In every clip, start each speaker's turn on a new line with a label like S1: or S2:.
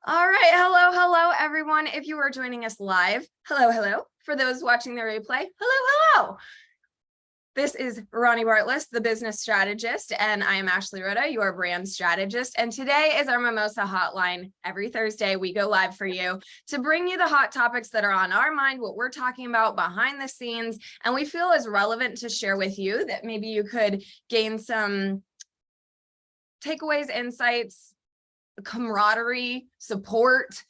S1: All right. Hello, everyone. If you are joining us live, hello. For those watching the replay, hello. This is Ronnie Bartles, the business strategist, and I am Ashely, your brand strategist. And today is our Mimosa Hotline. Every Thursday, we go live for you to bring you the hot topics that are on our mind, what we're talking about behind the scenes, and we feel is relevant to share with you that maybe you could gain some takeaways, insights, camaraderie, support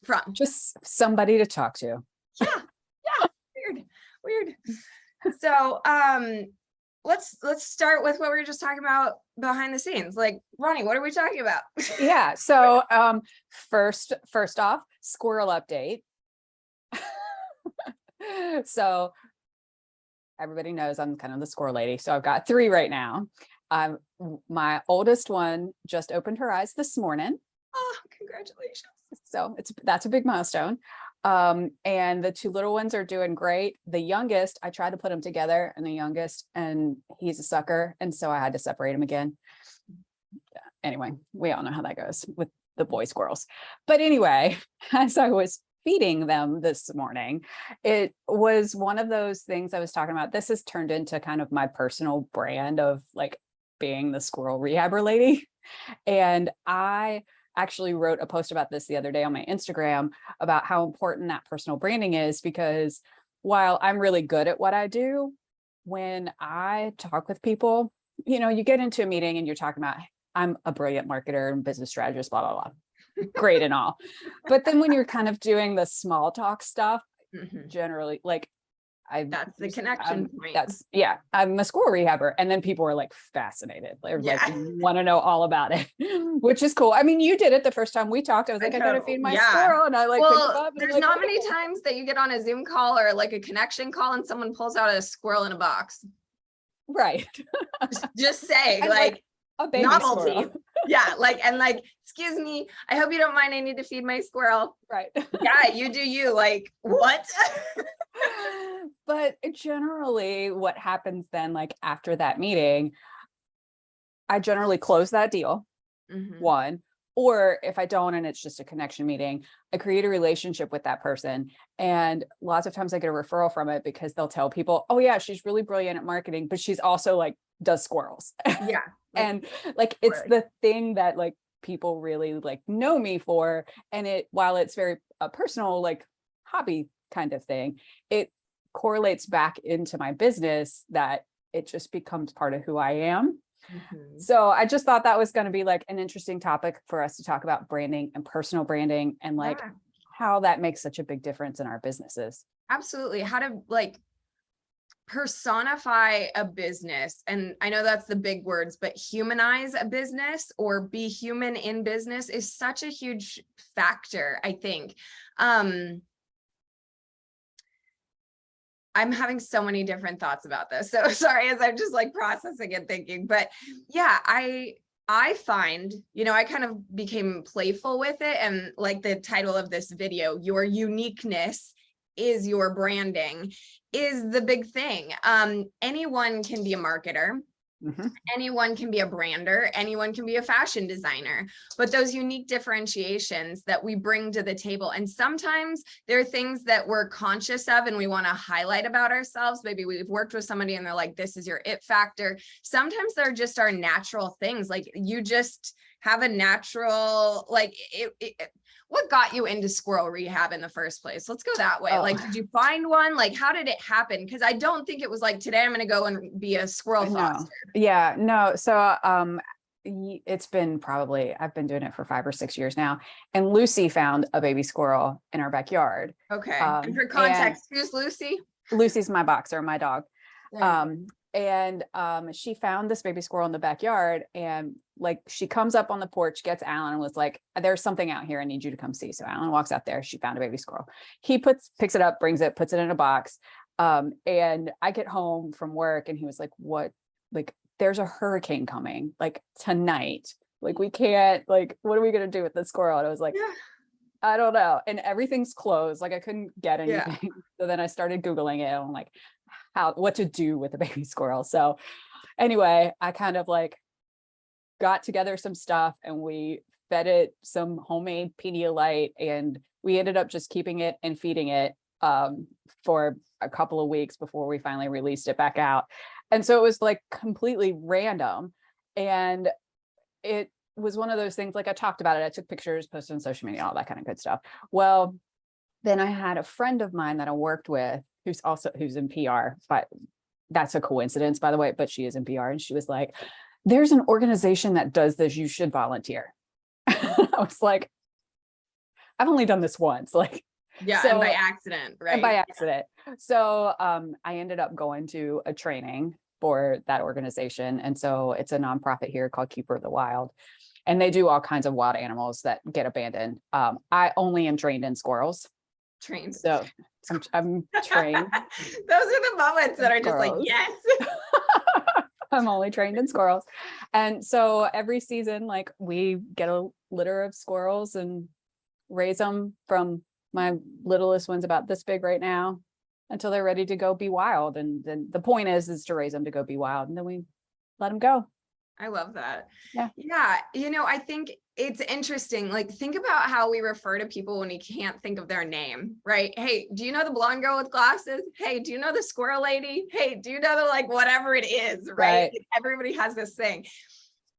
S1: from.
S2: Just somebody to talk to.
S1: Yeah. Weird. So let's start with what we were just talking about behind the scenes. Like, Ronnie, what are we talking about?
S2: Yeah. So first off, squirrel update. So everybody knows I'm kind of the squirrel lady. So I've got 3 right now. My oldest one just opened her eyes this morning.
S1: Oh, congratulations.
S2: So that's a big milestone. And the 2 little ones are doing great. The youngest, I tried to put them together, and he's a sucker. And so I had to separate him again. Anyway, we all know how that goes with the boy squirrels. But anyway, as I was feeding them this morning, it was one of those things I was talking about. This has turned into kind of my personal brand of like being the squirrel rehabber lady. And I actually wrote a post about this the other day on my Instagram about how important that personal branding is, because while I'm really good at what I do, when I talk with people, you get into a meeting and you're talking about, I'm a brilliant marketer and business strategist, blah, blah, blah. Great and all. But then when you're kind of doing the small talk stuff, generally, like,
S1: that's the connection point.
S2: I'm a squirrel rehabber. And then people were like fascinated. They're like, want to know all about it, which is cool. I mean, you did it the first time we talked. I was like, I gotta feed my squirrel. And I like,
S1: there's not many times that you get on a Zoom call or like a connection call and someone pulls out a squirrel in a box.
S2: Right.
S1: just saying,
S2: and
S1: like
S2: a baby
S1: novelty.
S2: Squirrel.
S1: Yeah, excuse me, I hope you don't mind, I need to feed my squirrel.
S2: Right.
S1: Yeah, you do you. Like, what?
S2: But generally what happens then, like after that meeting, I generally close that deal. One, or if I don't, and it's just a connection meeting, I create a relationship with that person. And lots of times I get a referral from it because they'll tell people, oh yeah, she's really brilliant at marketing, but she's also like does squirrels.
S1: Yeah.
S2: And like, it's the thing that like people really like know me for. And while it's very personal, like hobby kind of thing, it correlates back into my business, that it just becomes part of who I am. So I just thought that was going to be like an interesting topic for us to talk about, branding and personal branding, and like how that makes such a big difference in our businesses.
S1: Absolutely. How to like personify a business. And I know that's the big words, but humanize a business or be human in business is such a huge factor, I think. I'm having so many different thoughts about this. So sorry, as I'm just like processing and thinking, but yeah, I find, I kind of became playful with it. And like the title of this video, your uniqueness is your branding, is the big thing. Anyone can be a marketer. Anyone can be a brander, anyone can be a fashion designer, but those unique differentiations that we bring to the table. And sometimes there are things that we're conscious of and we want to highlight about ourselves. Maybe we've worked with somebody and they're like, this is your it factor. Sometimes they're just our natural things. Like you just have a natural, like what got you into squirrel rehab in the first place? Let's go that way. Like, did you find one? Like, how did it happen? Because I don't think it was like, today I'm going to go and be a squirrel foster.
S2: Yeah, no. So it's been I've been doing it for 5 or 6 years now. And Lucy found a baby squirrel in our backyard.
S1: Okay. And for context, who's Lucy?
S2: Lucy's my boxer, my dog. She found this baby squirrel in the backyard, and like she comes up on the porch, gets Alan, and was like, there's something out here I need you to come see. So Alan walks out there. She found a baby squirrel. He picks it up, brings it, puts it in a box. And I get home from work and he was like, what? Like, there's a hurricane coming like tonight. Like, we can't, like, what are we going to do with this squirrel? And I was like, I don't know. And everything's closed. Like I couldn't get anything. So then I started Googling it on like what to do with a baby squirrel. So anyway, I kind of like got together some stuff and we fed it some homemade Pedialyte, and we ended up just keeping it and feeding it for a couple of weeks before we finally released it back out. And so it was like completely random. And it was one of those things, like I talked about it, I took pictures, posted on social media, all that kind of good stuff. Well, then I had a friend of mine that I worked with who's in PR, but that's a coincidence, by the way, but she is in PR. And she was like, there's an organization that does this, you should volunteer. I was like, I've only done this once, like,
S1: yeah,
S2: so,
S1: and by accident, right?
S2: And by accident. So I ended up going to a training for that organization. And so it's a nonprofit here called Keeper of the Wild. And they do all kinds of wild animals that get abandoned. I only am trained in squirrels.
S1: Trained.
S2: So I'm trained.
S1: Those are the moments that are just like, yes.
S2: I'm only trained in squirrels. And so every season, like we get a litter of squirrels and raise them from my littlest one's about this big right now until they're ready to go be wild. And then the point is to raise them to go be wild. And then we let them go.
S1: I love that.
S2: Yeah.
S1: Yeah. You know, I think it's interesting. Like, think about how we refer to people when we can't think of their name, right? Hey, do you know the blonde girl with glasses? Hey, do you know the squirrel lady? Hey, do you know the, like, whatever it is, right? Everybody has this thing.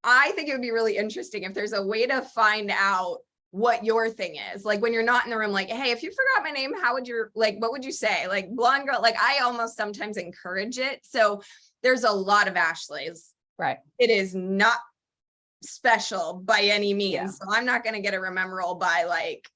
S1: I think it would be really interesting if there's a way to find out what your thing is. Like when you're not in the room, like, hey, if you forgot my name, how would you, like, what would you say? Like blonde girl, like I almost sometimes encourage it. So there's a lot of Ashleys.
S2: Right.
S1: It is not special by any means.
S2: Yeah.
S1: So I'm not going to get a rememberable by like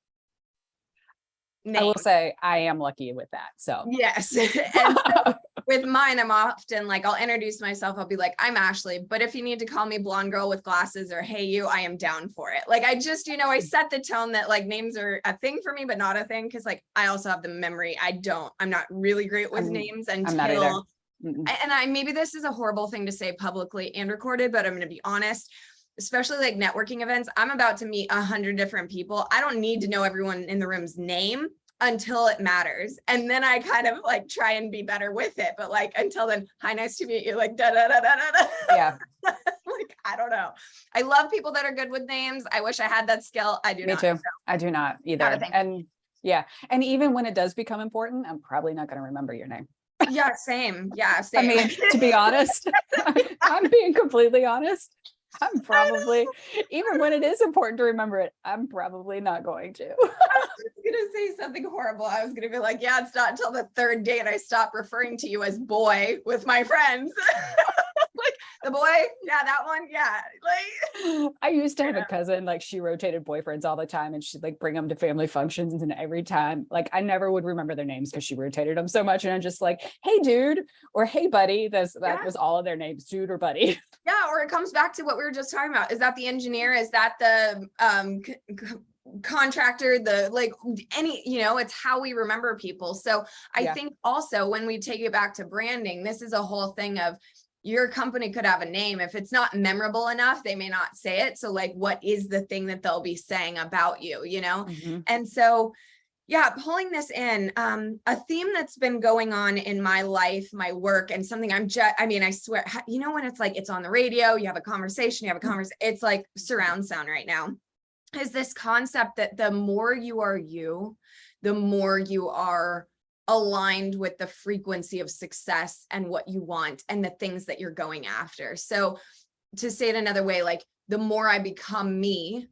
S1: name.
S2: I will say I am lucky with that. So
S1: yes. And so with mine, I'm often like, I'll introduce myself. I'll be like, I'm Ashely, but if you need to call me blonde girl with glasses or hey you, I am down for it. Like I just, you know, I set the tone that like names are a thing for me, but not a thing. Cause like I also have the memory. I'm not really great with names until and maybe this is a horrible thing to say publicly and recorded, but I'm going to be honest, especially like networking events. I'm about to meet 100 different people. I don't need to know everyone in the room's name until it matters. And then I kind of like try and be better with it. But like, until then, hi, nice to meet you. Like, da, da, da, da, da, da.
S2: Yeah.
S1: Like, I don't know. I love people that are good with names. I wish I had that skill. I do not.
S2: Me too.
S1: So.
S2: I do not either. And yeah. And even when it does become important, I'm probably not going to remember your name.
S1: Yeah, same. Yeah, same.
S2: I mean, to be honest, I'm being completely honest. I'm probably, even when it is important to remember it, I'm probably not going to.
S1: I was going to say something horrible. I was going to be like, yeah, it's not until the third date I stop referring to you as boy with my friends. Like the boy, yeah, that one, yeah. Like
S2: I used to have a cousin, like she rotated boyfriends all the time and she'd like bring them to family functions, and every time, like I never would remember their names because she rotated them so much. And I'm just like, hey dude, or hey buddy. That was all of their names, dude or buddy.
S1: Yeah, or it comes back to what we were just talking about. Is that the engineer? Is that the contractor? The like any, you know, it's how we remember people. So I think also when we take it back to branding, this is a whole thing of your company could have a name. If it's not memorable enough, they may not say it. So like, what is the thing that they'll be saying about you, you know? And so yeah, pulling this in, a theme that's been going on in my life, my work, and something I mean, I swear, you know, when it's like, it's on the radio, you have a conversation, it's like surround sound right now, is this concept that the more you are you, the more you are aligned with the frequency of success and what you want and the things that you're going after. So to say it another way, like the more I become me,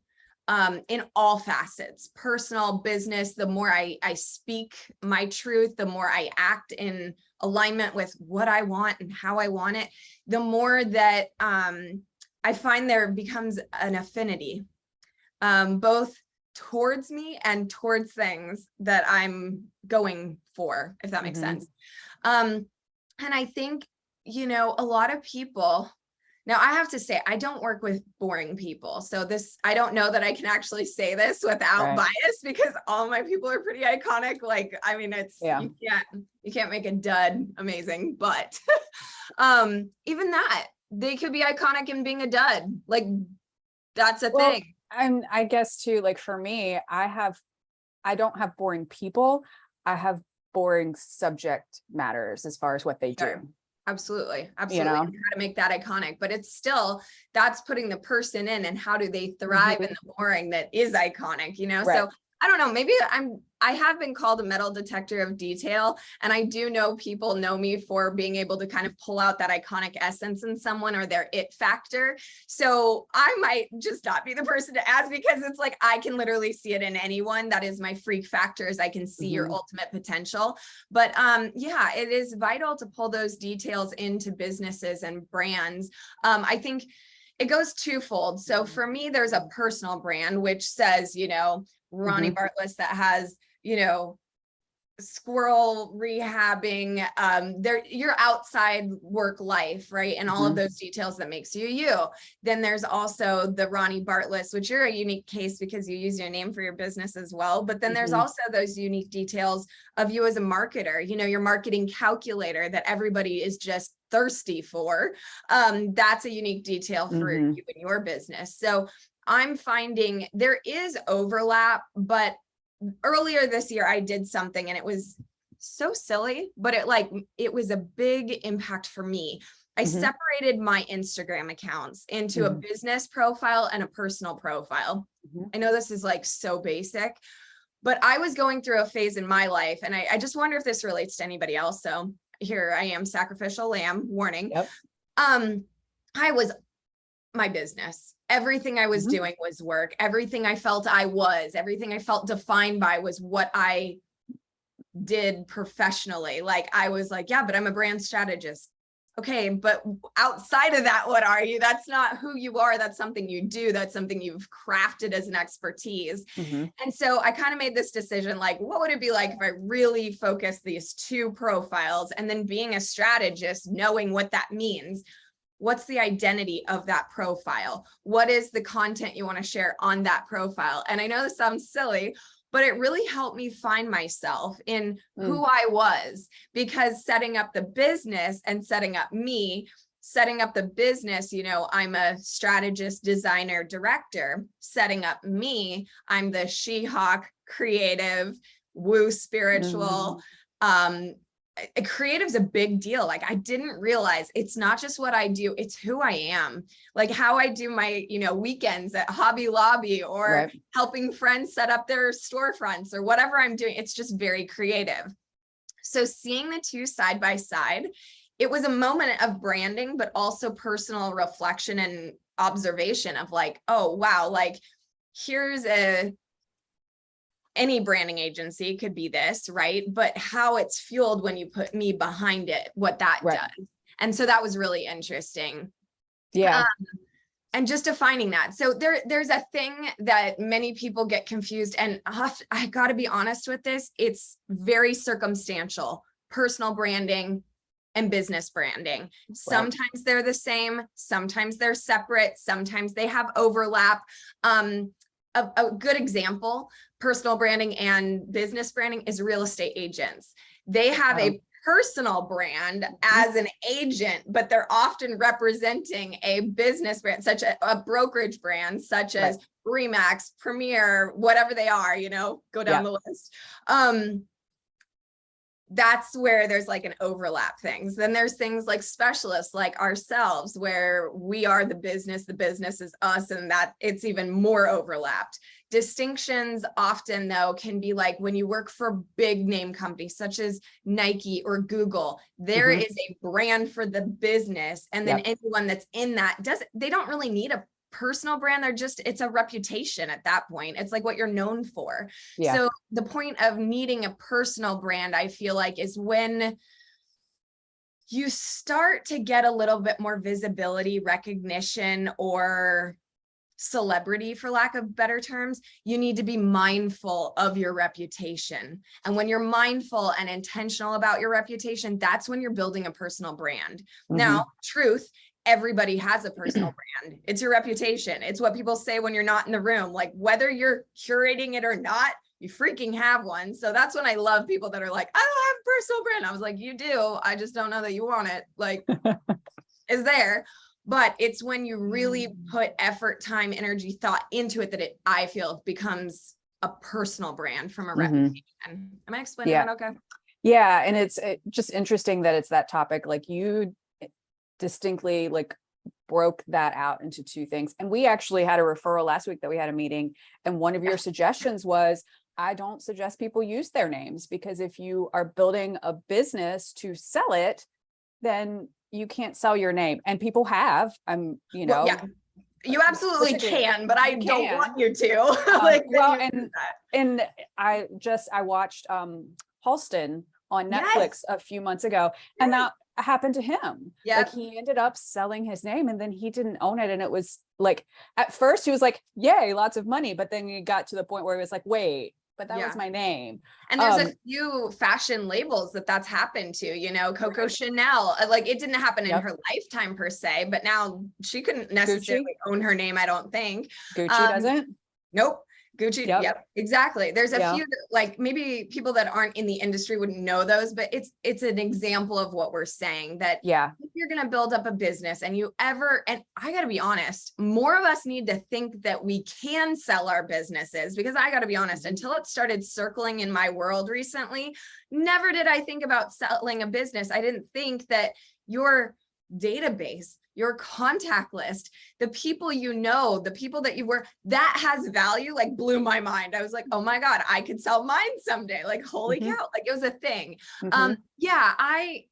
S1: in all facets, personal, business, the more I speak my truth, the more I act in alignment with what I want and how I want it, the more that I find there becomes an affinity, both towards me and towards things that I'm going for, if that makes sense. And I think, you know, a lot of people, now I have to say, I don't work with boring people. So this, I don't know that I can actually say this without bias, because all my people are pretty iconic. Like, I mean, it's, you can't make a dud amazing, but even that, they could be iconic in being a dud. Like that's a thing.
S2: And I guess too, like for me, I don't have boring people. I have boring subject matters as far as what they do.
S1: Absolutely.
S2: you know?
S1: How to make that iconic, but it's still, that's putting the person in and how do they thrive in the boring that is iconic, you know?
S2: Right.
S1: So I don't know, maybe I have been called a metal detector of detail. And I do know people know me for being able to kind of pull out that iconic essence in someone or their it factor. So I might just not be the person to ask, because it's like, I can literally see it in anyone. That is my freak factor, is I can see your ultimate potential. But yeah, it is vital to pull those details into businesses and brands. I think it goes twofold. So for me, there's a personal brand, which says, you know, Ronnie Bartles, that has, you know, Squirrel rehabbing, your outside work life, right? And all of those details that makes you you. Then there's also the Ronnie Bartles, which you're a unique case because you use your name for your business as well. But then there's also those unique details of you as a marketer, you know, your marketing calculator that everybody is just thirsty for. That's a unique detail for you and your business. So I'm finding there is overlap, but earlier this year I did something and it was so silly, but it was a big impact for me. I separated my Instagram accounts into a business profile and a personal profile. I know this is like so basic, but I was going through a phase in my life, and I just wonder if this relates to anybody else. So here I am, sacrificial lamb, warning. I was my business. Everything I was doing was work. Everything I felt everything I felt defined by was what I did professionally. Like I was like, yeah, but I'm a brand strategist. Okay, but outside of that, what are you? That's not who you are. That's something you do. That's something you've crafted as an expertise. And so I kind of made this decision, like, what would it be like if I really focused these two profiles, and then being a strategist, knowing what that means. What's the identity of that profile? What is the content you want to share on that profile? And I know this sounds silly, but it really helped me find myself in who I was, because setting up the business and setting up the business, you know, I'm a strategist, designer, director. Setting up me, I'm the She-Hawk, creative, woo, spiritual, creative's a big deal. Like I didn't realize it's not just what I do, it's who I am. Like how I do my, you know, weekends at Hobby Lobby, or helping friends set up their storefronts, or whatever I'm doing. It's just very creative. So seeing the two side by side, it was a moment of branding, but also personal reflection and observation of like, oh, wow, like here's any branding agency could be this, right? But how it's fueled when you put me behind it, what that does. And so that was really interesting.
S2: Yeah.
S1: And just defining that. So there's a thing that many people get confused, and I got to be honest with this. It's very circumstantial, personal branding and business branding. Sometimes they're the same, sometimes they're separate, sometimes they have overlap. A good example, personal branding and business branding, is real estate agents. They have a personal brand as an agent, but they're often representing a business brand, such a brokerage brand, such as Remax, Premier, whatever they are, you know, go down the list. That's where there's like an overlap things. Then there's things like specialists like ourselves, where we are the business is us, and that it's even more overlapped. Distinctions often though can be like when you work for big name companies such as Nike or Google, there is a brand for the business, and then anyone that's in that they don't really need a personal brand. It's a reputation at that point. It's like what you're known for. So the point of needing a personal brand, I feel like, is when you start to get a little bit more visibility, recognition, or celebrity, for lack of better terms. You need to be mindful of your reputation. And when you're mindful and intentional about your reputation, that's when you're building a personal brand. Now, truth, everybody has a personal brand. It's your reputation. It's what people say when you're not in the room. Like whether you're curating it or not, you freaking have one. So that's when I love people that are like, I don't have a personal brand. I was like, you do. I just don't know that you want it. Like, it's there. But it's when you really put effort, time, energy, thought into it that I feel becomes a personal brand from a reputation. Am I explaining that okay?
S2: Yeah. And it's just interesting that it's that topic. Like you distinctly like broke that out into two things. And we actually had a referral last week that we had a meeting. And one of your suggestions was, I don't suggest people use their names, because if you are building a business to sell it, then you can't sell your name. And people have, you know,
S1: Well, yeah, you absolutely can, but I don't want you to. Like,
S2: well, and I watched Halston on Netflix
S1: yes.
S2: a few months ago, and that happened to him.
S1: Yeah.
S2: Like he ended up selling his name, and then he didn't own it. And it was like, at first he was like, yay, lots of money. But then he got to the point where he was like, wait, but that was my name.
S1: And there's a few fashion labels that's happened to, you know, Coco Chanel, like it didn't happen in her lifetime per se, but now she couldn't necessarily own her name, I don't think.
S2: Gucci doesn't?
S1: Nope. Gucci. Yep, exactly. There's a few that, like, maybe people that aren't in the industry wouldn't know those, but it's an example of what we're saying, that if you're going to build up a business and and I got to be honest, more of us need to think that we can sell our businesses, because I got to be honest, until it started circling in my world recently, never did I think about selling a business. I didn't think that your database, your contact list, the people you know, the people that you were, that has value, like blew my mind. I was like, oh my God, I could sell mine someday. Like, holy cow, like it was a thing. Yeah, I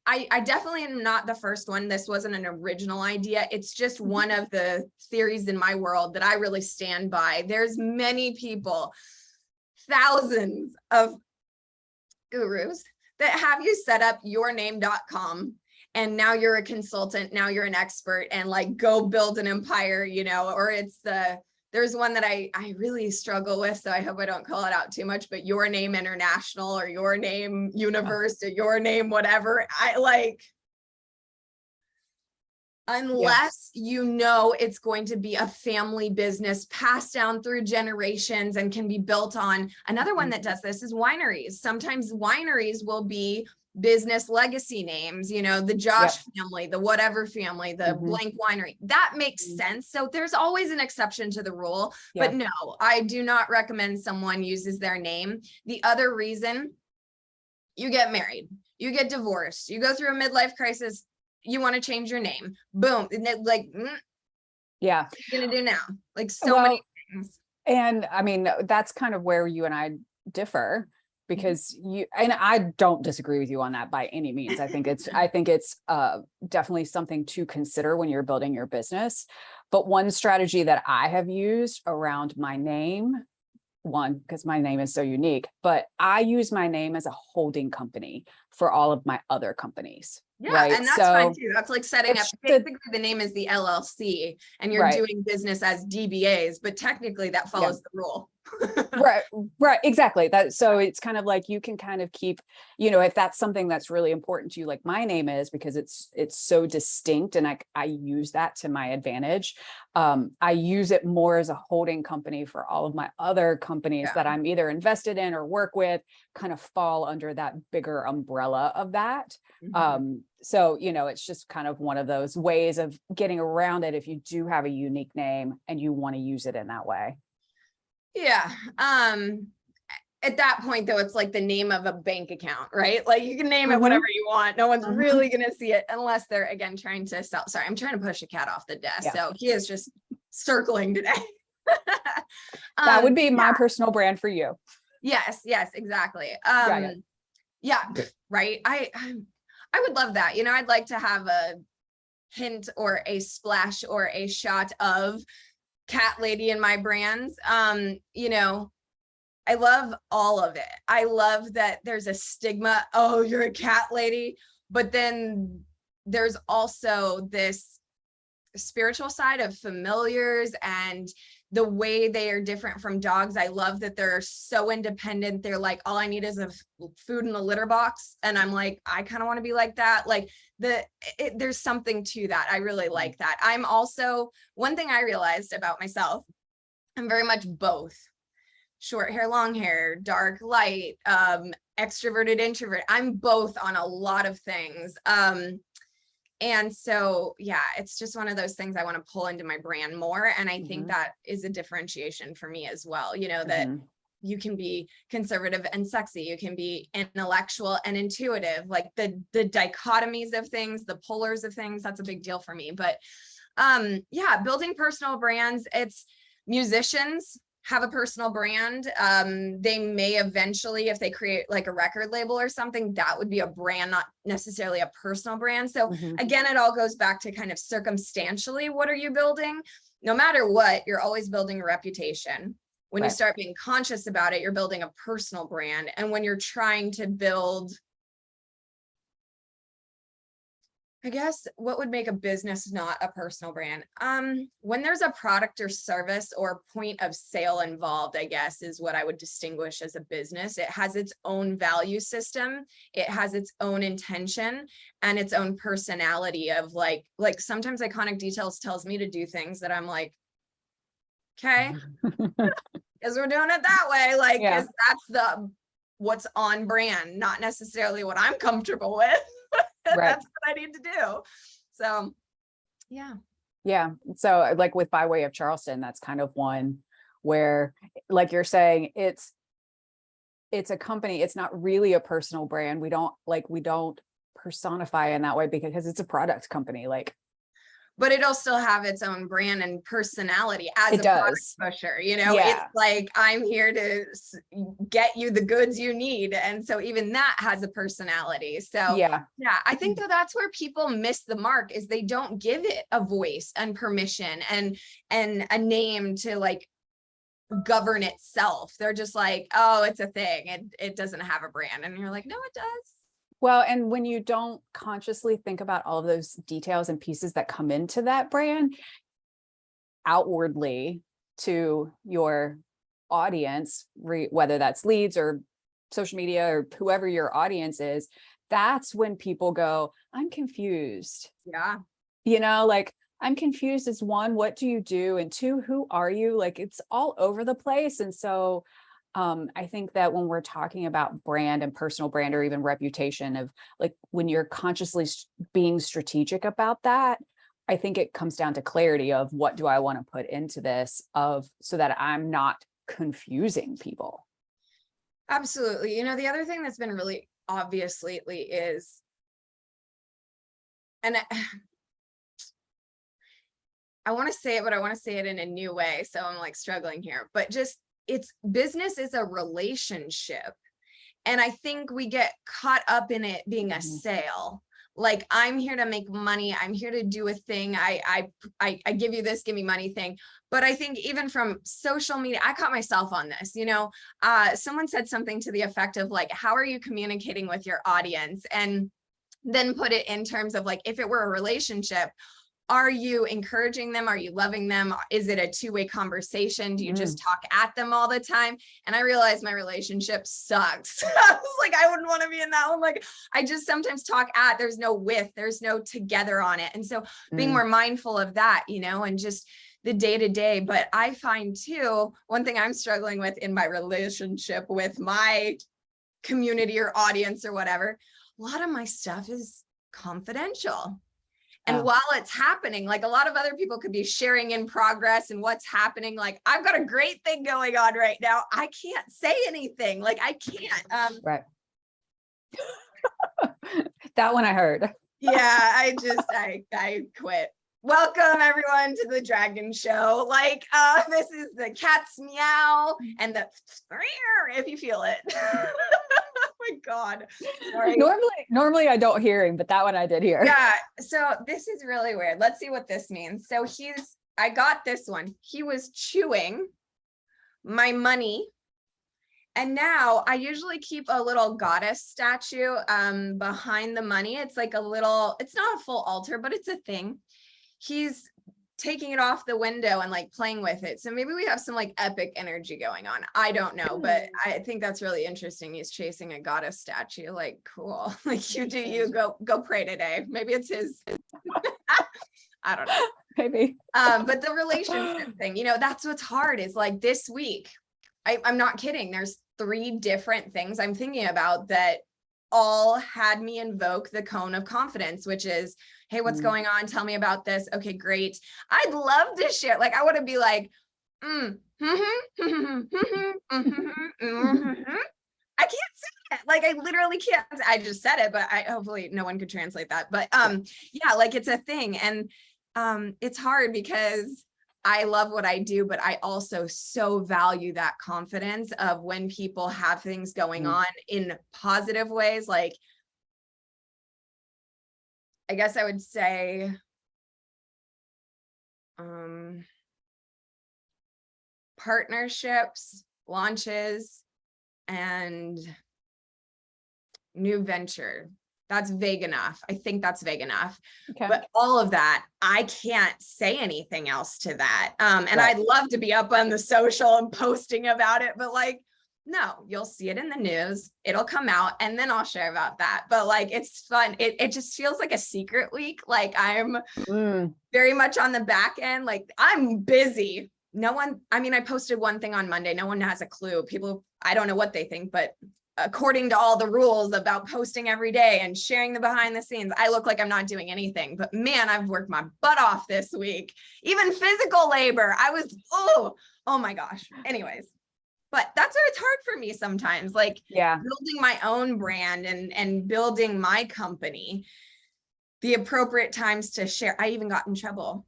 S1: definitely am not the first one. This wasn't an original idea. It's just one of the theories in my world that I really stand by. There's many people, thousands of gurus that have you set up yourname.com. And now you're a consultant, now you're an expert, and like go build an empire, you know, or there's one that I really struggle with, so I hope I don't call it out too much, but Your Name International, or Your Name Universe, or Your Name whatever. I like, unless you know it's going to be a family business passed down through generations and can be built on. Another one that does this is wineries. Sometimes wineries will be business legacy names, you know, the Josh family, the whatever family, the blank winery. That makes sense. So there's always an exception to the rule, but no, I do not recommend someone uses their name. The other reason, you get married, you get divorced, you go through a midlife crisis, you want to change your name, boom, like, what are you gonna do now? Like many things. And
S2: I mean, that's kind of where you and I differ, because and I don't disagree with you on that by any means. I think it's definitely something to consider when you're building your business. But one strategy that I have used around my name, one, because my name is so unique, but I use my name as a holding company for all of my other companies.
S1: Right? And that's fine too. That's like setting up, basically the name is the LLC and you're doing business as DBAs, but technically that follows the rule.
S2: Right, exactly. So it's kind of like, you can kind of keep, you know, if that's something that's really important to you, like my name is, because it's so distinct, and I use that to my advantage. I use it more as a holding company for all of my other companies that I'm either invested in or work with, kind of fall under that bigger umbrella of that. So, you know, it's just kind of one of those ways of getting around it if you do have a unique name and you want to use it in that way. Yeah. At that point though, it's like the name of a bank account, right? Like you can name it whatever you want. No one's really going to see it unless they're, again, trying to sell. Sorry, I'm trying to push a cat off the desk. So he is just circling today. That would be my personal brand for you.
S1: Yes, exactly. Yeah, right. I would love that. You know, I'd like to have a hint or a splash or a shot of cat lady in my brands. You know, I love all of it. I love that there's a stigma, oh, you're a cat lady, but then there's also this spiritual side of familiars and the way they are different from dogs. I love that they're so independent. They're like, all I need is a food in the litter box. And I'm like, I kind of want to be like that. Like there's something to that. I really like that. I'm also, one thing I realized about myself, I'm very much both. Short hair, long hair, dark, light, extroverted, introvert. I'm both on a lot of things. And so, yeah, it's just one of those things I want to pull into my brand more. And I think that is a differentiation for me as well. You know, that you can be conservative and sexy, you can be intellectual and intuitive, like the dichotomies of things, the polars of things. That's a big deal for me. But yeah, building personal brands. It's musicians have a personal brand. They may eventually, if they create like a record label or something, that would be a brand, not necessarily a personal brand. So again, it all goes back to kind of circumstantially, what are you building? No matter what, you're always building a reputation. When you start being conscious about it, you're building a personal brand. And when you're trying to build, I guess, what would make a business not a personal brand? When there's a product or service or point of sale involved, I guess, is what I would distinguish as a business. It has its own value system. It has its own intention and its own personality of like sometimes Iconic Details tells me to do things that I'm like, okay, because we're doing it that way. Like, because that's what's on brand, not necessarily what I'm comfortable with. That's what I need to do. So yeah.
S2: So like with By Way of Charleston, that's kind of one where, like you're saying, it's a company. It's not really a personal brand. We don't personify in that way because it's a product company. Like,
S1: but it'll still have its own brand and personality as a product pusher, you know. It's like, I'm here to get you the goods you need, and so even that has a personality. So yeah, I think that's where people miss the mark, is they don't give it a voice and permission and a name to like govern itself. They're just like, oh, it's a thing, it doesn't have a brand, and you're like, no, it does.
S2: Well, and when you don't consciously think about all of those details and pieces that come into that brand outwardly to your audience, whether that's leads or social media or whoever your audience is, that's when people go, I'm confused.
S1: Yeah.
S2: You know, like, I'm confused as one, what do you do? And two, who are you? Like, it's all over the place. And so I think that when we're talking about brand and personal brand, or even reputation, of like, when you're consciously being strategic about that, I think it comes down to clarity of what do I want to put into this, so that I'm not confusing people.
S1: Absolutely. You know, the other thing that's been really obvious lately is, and I want to say it, but I want to say it in a new way. So I'm like struggling here, but just, business is a relationship. And I think we get caught up in it being a sale. Like, I'm here to make money. I'm here to do a thing. I give you this, give me money thing. But I think even from social media, I caught myself on this, you know, someone said something to the effect of like, how are you communicating with your audience? And then put it in terms of like, if it were a relationship, are you encouraging them? Are you loving them? Is it a two-way conversation? Do you just talk at them all the time? And I realized my relationship sucks. I was like, I wouldn't want to be in that one. Like, I just sometimes talk at, there's no with, there's no together on it. And so being more mindful of that, you know, and just the day-to-day. But I find too, one thing I'm struggling with in my relationship with my community or audience or whatever, a lot of my stuff is confidential. And while it's happening, like, a lot of other people could be sharing in progress and what's happening. Like, I've got a great thing going on right now. I can't say anything. Like, I can't.
S2: Right. That one I heard.
S1: Yeah, I quit. Welcome everyone to the Dragon Show. Like, this is the cat's meow and the if you feel it. Oh my God. Sorry.
S2: Normally I don't hear him, but that one I did hear.
S1: Yeah. So this is really weird. Let's see what this means. So I got this one. He was chewing my money. And now I usually keep a little goddess statue behind the money. It's like it's not a full altar, but it's a thing. He's taking it off the window and like playing with it. So maybe we have some like epic energy going on. I don't know, but I think that's really interesting. He's chasing a goddess statue. Like, cool. Like, you go pray today. Maybe it's his. I don't know.
S2: Maybe.
S1: But the relationship thing, you know, that's what's hard, is like this week, I'm not kidding. There's 3 different things I'm thinking about that all had me invoke the cone of confidence, which is, hey, what's going on? Tell me about this. Okay, great. I'd love to share. Like, I want to be like, I can't say it. Like I literally can't. I just said it, but I hopefully no one could translate that. But yeah, like it's a thing. And it's hard because I love what I do, but I also so value that confidence of when people have things going on in positive ways. Like, I guess I would say, partnerships, launches, and new venture. That's vague enough. I think that's vague enough.
S2: Okay.
S1: But all of that, I can't say anything else to that. And I'd love to be up on the social and posting about it, but like, no, you'll see it in the news. It'll come out and then I'll share about that. But like, it's fun. It just feels like a secret week. Like I'm very much on the back end. Like I'm busy. No one, I mean, I posted one thing on Monday. No one has a clue. People, I don't know what they think, but according to all the rules about posting every day and sharing the behind the scenes, I look like I'm not doing anything. But man, I've worked my butt off this week. Even physical labor. I was, oh my gosh. Anyways, but that's where it's hard for me sometimes, like building my own brand and building my company, the appropriate times to share. I even got in trouble.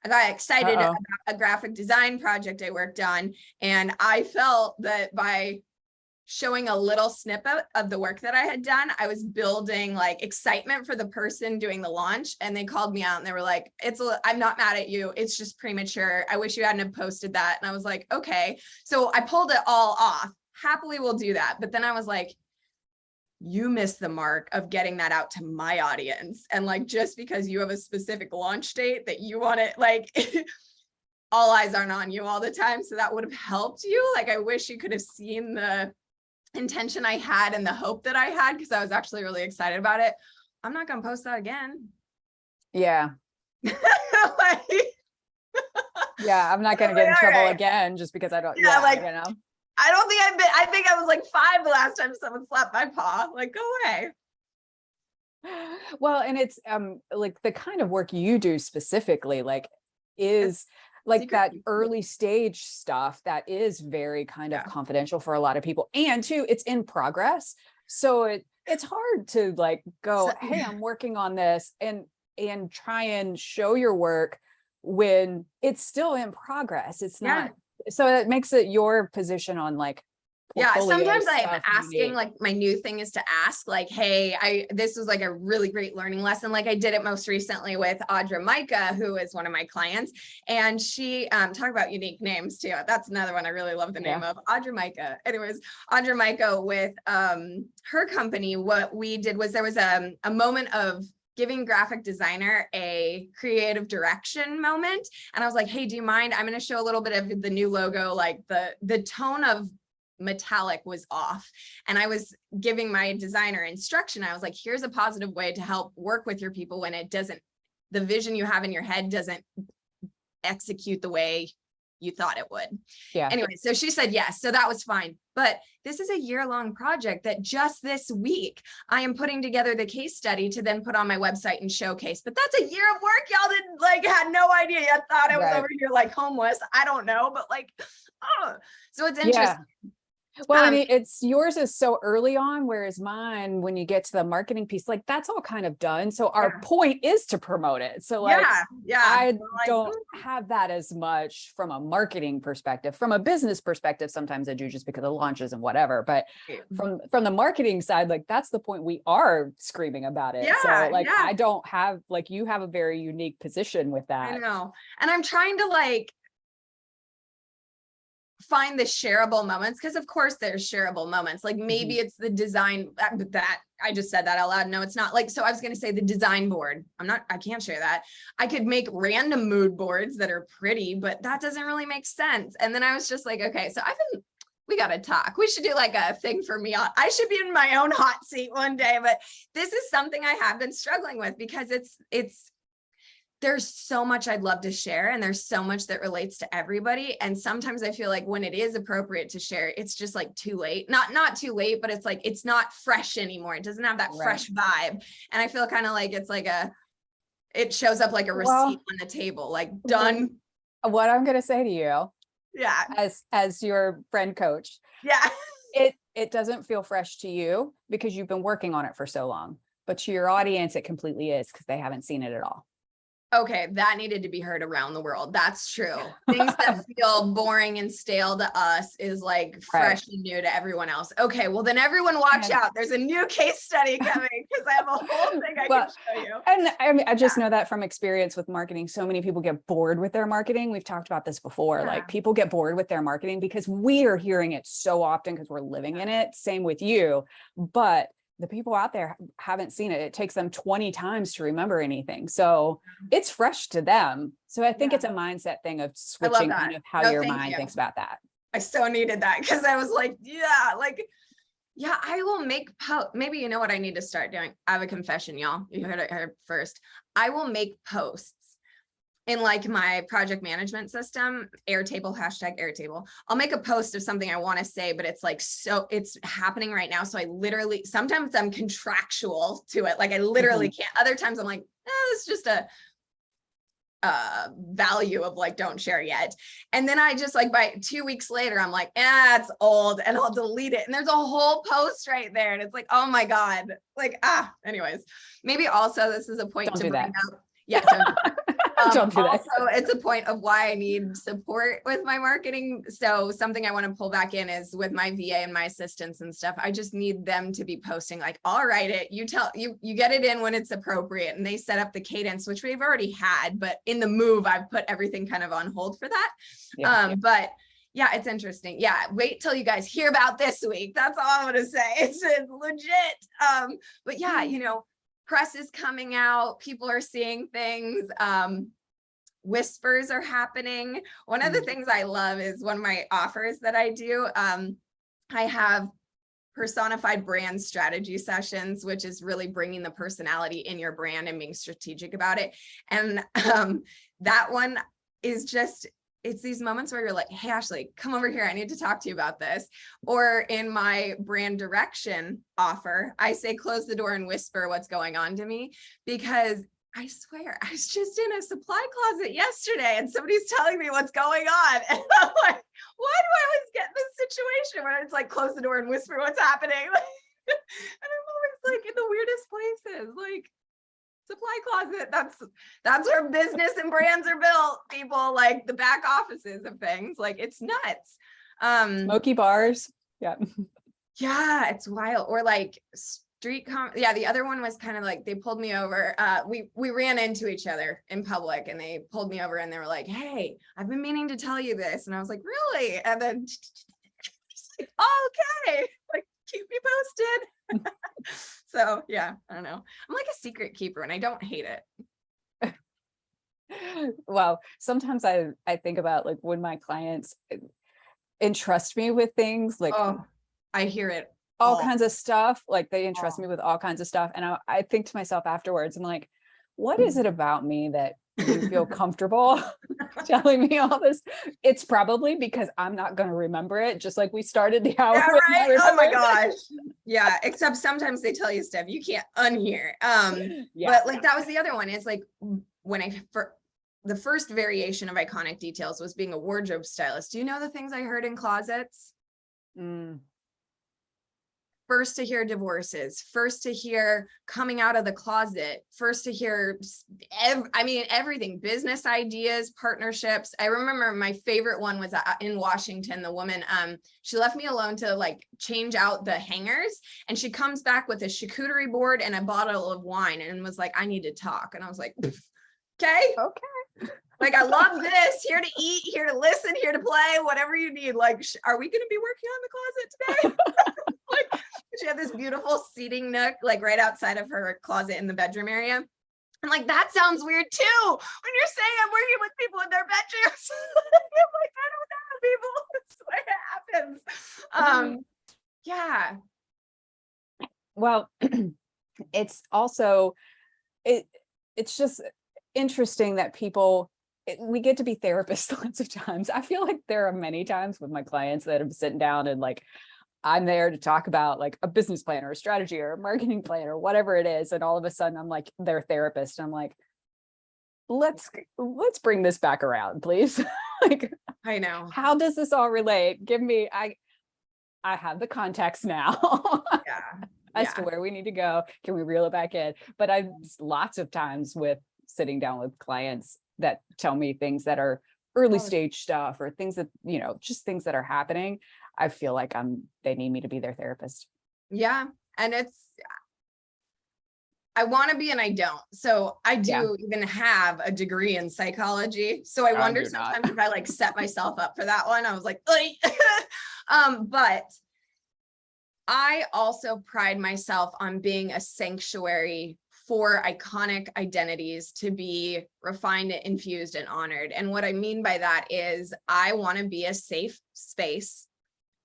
S1: I got excited about a graphic design project I worked on. And I felt that by showing a little snippet of the work that I had done, I was building like excitement for the person doing the launch. And they called me out and they were like, I'm not mad at you. It's just premature. I wish you hadn't have posted that. And I was like, okay. So I pulled it all off. Happily we'll do that. But then I was like, you missed the mark of getting that out to my audience. And like, just because you have a specific launch date that you want it, like all eyes aren't on you all the time. So that would have helped you. Like, I wish you could have seen the intention I had and the hope that I had, because I was actually really excited about it. I'm not going to post that again.
S2: Yeah.
S1: Like,
S2: yeah, I'm not going to get in trouble again just because I don't,
S1: like,
S2: you know.
S1: I don't think I think I was like 5 the last time someone slapped my paw. Like, go away.
S2: Well, and it's like the kind of work you do specifically, like is like that early stage stuff that is very kind of confidential for a lot of people. And too, it's in progress. So it's hard to like go, hey, I'm working on this and try and show your work when it's still in progress. It's not. So it makes it your position on like,
S1: sometimes I'm asking, like my new thing is to ask like, hey, this was like a really great learning lesson. Like I did it most recently with Audra Micah, who is one of my clients. And she talk about unique names too. That's another one I really love the name of, Audra Micah. Anyways, Audra Micah with her company, what we did was there was a moment of giving graphic designer a creative direction moment. And I was like, hey, do you mind? I'm going to show a little bit of the new logo, like the tone of metallic was off. And I was giving my designer instruction. I was like, here's a positive way to help work with your people when it doesn't, the vision you have in your head doesn't execute the way you thought it would. Anyway, so she said yes. So that was fine. But this is a year-long project that just this week I am putting together the case study to then put on my website and showcase. But that's a year of work. Y'all didn't like, had no idea. You thought I was over here like homeless. I don't know, but like, so it's interesting.
S2: Well, I mean, it's yours is so early on, whereas mine, when you get to the marketing piece, like that's all kind of done. So our point is to promote it. So like, I don't have that as much from a marketing perspective. From a business perspective, sometimes I do just because of launches and whatever. But from the marketing side, like that's the point we are screaming about it. So like, I don't have, like you have a very unique position with that.
S1: I know. And I'm trying to like, find the shareable moments, because of course there's shareable moments. Like maybe it's the design that I just said that out loud. No, it's not. Like, so I was going to say the design board. I can't share that. I could make random mood boards that are pretty, but that doesn't really make sense. And then I was just like, okay, so we got to talk. We should do like a thing for me. I should be in my own hot seat one day, but this is something I have been struggling with because there's so much I'd love to share and there's so much that relates to everybody. And sometimes I feel like when it is appropriate to share, it's just like too late, not too late, but it's like, it's not fresh anymore. It doesn't have that fresh vibe. And I feel kind of like, it's like it shows up like a receipt on the table, like done.
S2: What I'm going to say to you
S1: Yeah.
S2: as your friend coach.
S1: Yeah.
S2: It doesn't feel fresh to you because you've been working on it for so long, but to your audience, it completely is because they haven't seen it at all.
S1: Okay, that needed to be heard around the world. That's true. Things that feel boring and stale to us is like fresh and new to everyone else. Okay, well then everyone watch out. There's a new case study coming because I have a whole thing I can show you.
S2: And I mean, I just know that from experience with marketing. So many people get bored with their marketing. We've talked about this before. Like people get bored with their marketing because we are hearing it so often because we're living in it. Same with you. But the people out there haven't seen it. It takes them 20 times to remember anything. So it's fresh to them. So I think it's a mindset thing of switching kind of how your mind thinks about that.
S1: I so needed that because I was like, I will make maybe you know what I need to start doing. I have a confession, y'all. You heard it here first. I will make posts in like my project management system, Airtable, #Airtable. I'll make a post of something I want to say, but it's like, so it's happening right now. So I literally, sometimes I'm contractual to it. Like I literally can't. Other times I'm like, it's just a value of like, don't share yet. And then I just like by 2 weeks later, I'm like, it's old and I'll delete it. And there's a whole post right there. And it's like, oh my God, like, anyways, maybe also this is a point to bring up. Yeah, don't do that. Also, it's a point of why I need support with my marketing. So something I want to pull back in is with my VA and my assistants and stuff. I just need them to be posting like, I'll write it. You get it in when it's appropriate. And they set up the cadence, which we've already had, but in the move, I've put everything kind of on hold for that. But yeah, it's interesting. Yeah. Wait till you guys hear about this week. That's all I'm going to say. It's legit. But yeah, you know, press is coming out. People are seeing things. Whispers are happening. One of the things I love is one of my offers that I do. I have personified brand strategy sessions, which is really bringing the personality in your brand and being strategic about it. And that one is just, it's these moments where you're like, hey, Ashely, come over here. I need to talk to you about this. Or in my brand direction offer, I say, close the door and whisper what's going on to me, because I swear I was just in a supply closet yesterday and somebody's telling me what's going on. And I'm like, why do I always get in this situation where it's like, close the door and whisper what's happening? And I'm always like in the weirdest places, like, supply closet. That's where business and brands are built, people, like the back offices of things. Like it's nuts.
S2: Smoky bars. Yeah,
S1: it's wild. Or like the other one was kind of like, they pulled me over. We ran into each other in public and they pulled me over and they were like, hey, I've been meaning to tell you this. And I was like, really? And then like, oh, okay, like keep me posted. So yeah, I don't know. I'm like a secret keeper and I don't hate it.
S2: Well, sometimes I think about like when my clients entrust me with things like,
S1: I hear it.
S2: All kinds of stuff. Like they entrust me with all kinds of stuff. And I think to myself afterwards, I'm like, what is it about me that you feel comfortable telling me all this? It's probably because I'm not going to remember it. Just like we started the hour.
S1: Yeah, right? Oh my gosh. Yeah. Except sometimes they tell you stuff you can't unhear. But like, that was the other one. It's like when the first variation of iconic details was being a wardrobe stylist. Do you know the things I heard in closets? First to hear divorces, first to hear coming out of the closet, first to hear, everything, business ideas, partnerships. I remember my favorite one was in Washington, the woman, she left me alone to like change out the hangers and she comes back with a charcuterie board and a bottle of wine and was like, I need to talk. And I was like, okay. Like, I love this, here to eat, here to listen, here to play, whatever you need. Like, are we going to be working on the closet today? Like, she had this beautiful seating nook, like right outside of her closet in the bedroom area. And like, that sounds weird too. When you're saying I'm working with people in their bedrooms. I'm like, I don't know, people. That's what happens. Yeah.
S2: Well, it's also, it's just interesting that we get to be therapists lots of times. I feel like there are many times with my clients that I'm sitting down and like, I'm there to talk about like a business plan or a strategy or a marketing plan or whatever it is. And all of a sudden I'm like their therapist. And I'm like, let's bring this back around, please. Like,
S1: I know.
S2: How does this all relate? Give me, I have the context now
S1: Yeah.
S2: as to where we need to go. Can we reel it back in? But I've lots of times with sitting down with clients that tell me things that are early stage stuff or things that, you know, just things that are happening. I feel like they need me to be their therapist.
S1: Yeah. And I want to be, and I don't. So I do even have a degree in psychology. So I wonder sometimes if I like set myself up for that one. I was like, but I also pride myself on being a sanctuary for iconic identities to be refined, infused, and honored. And what I mean by that is I want to be a safe space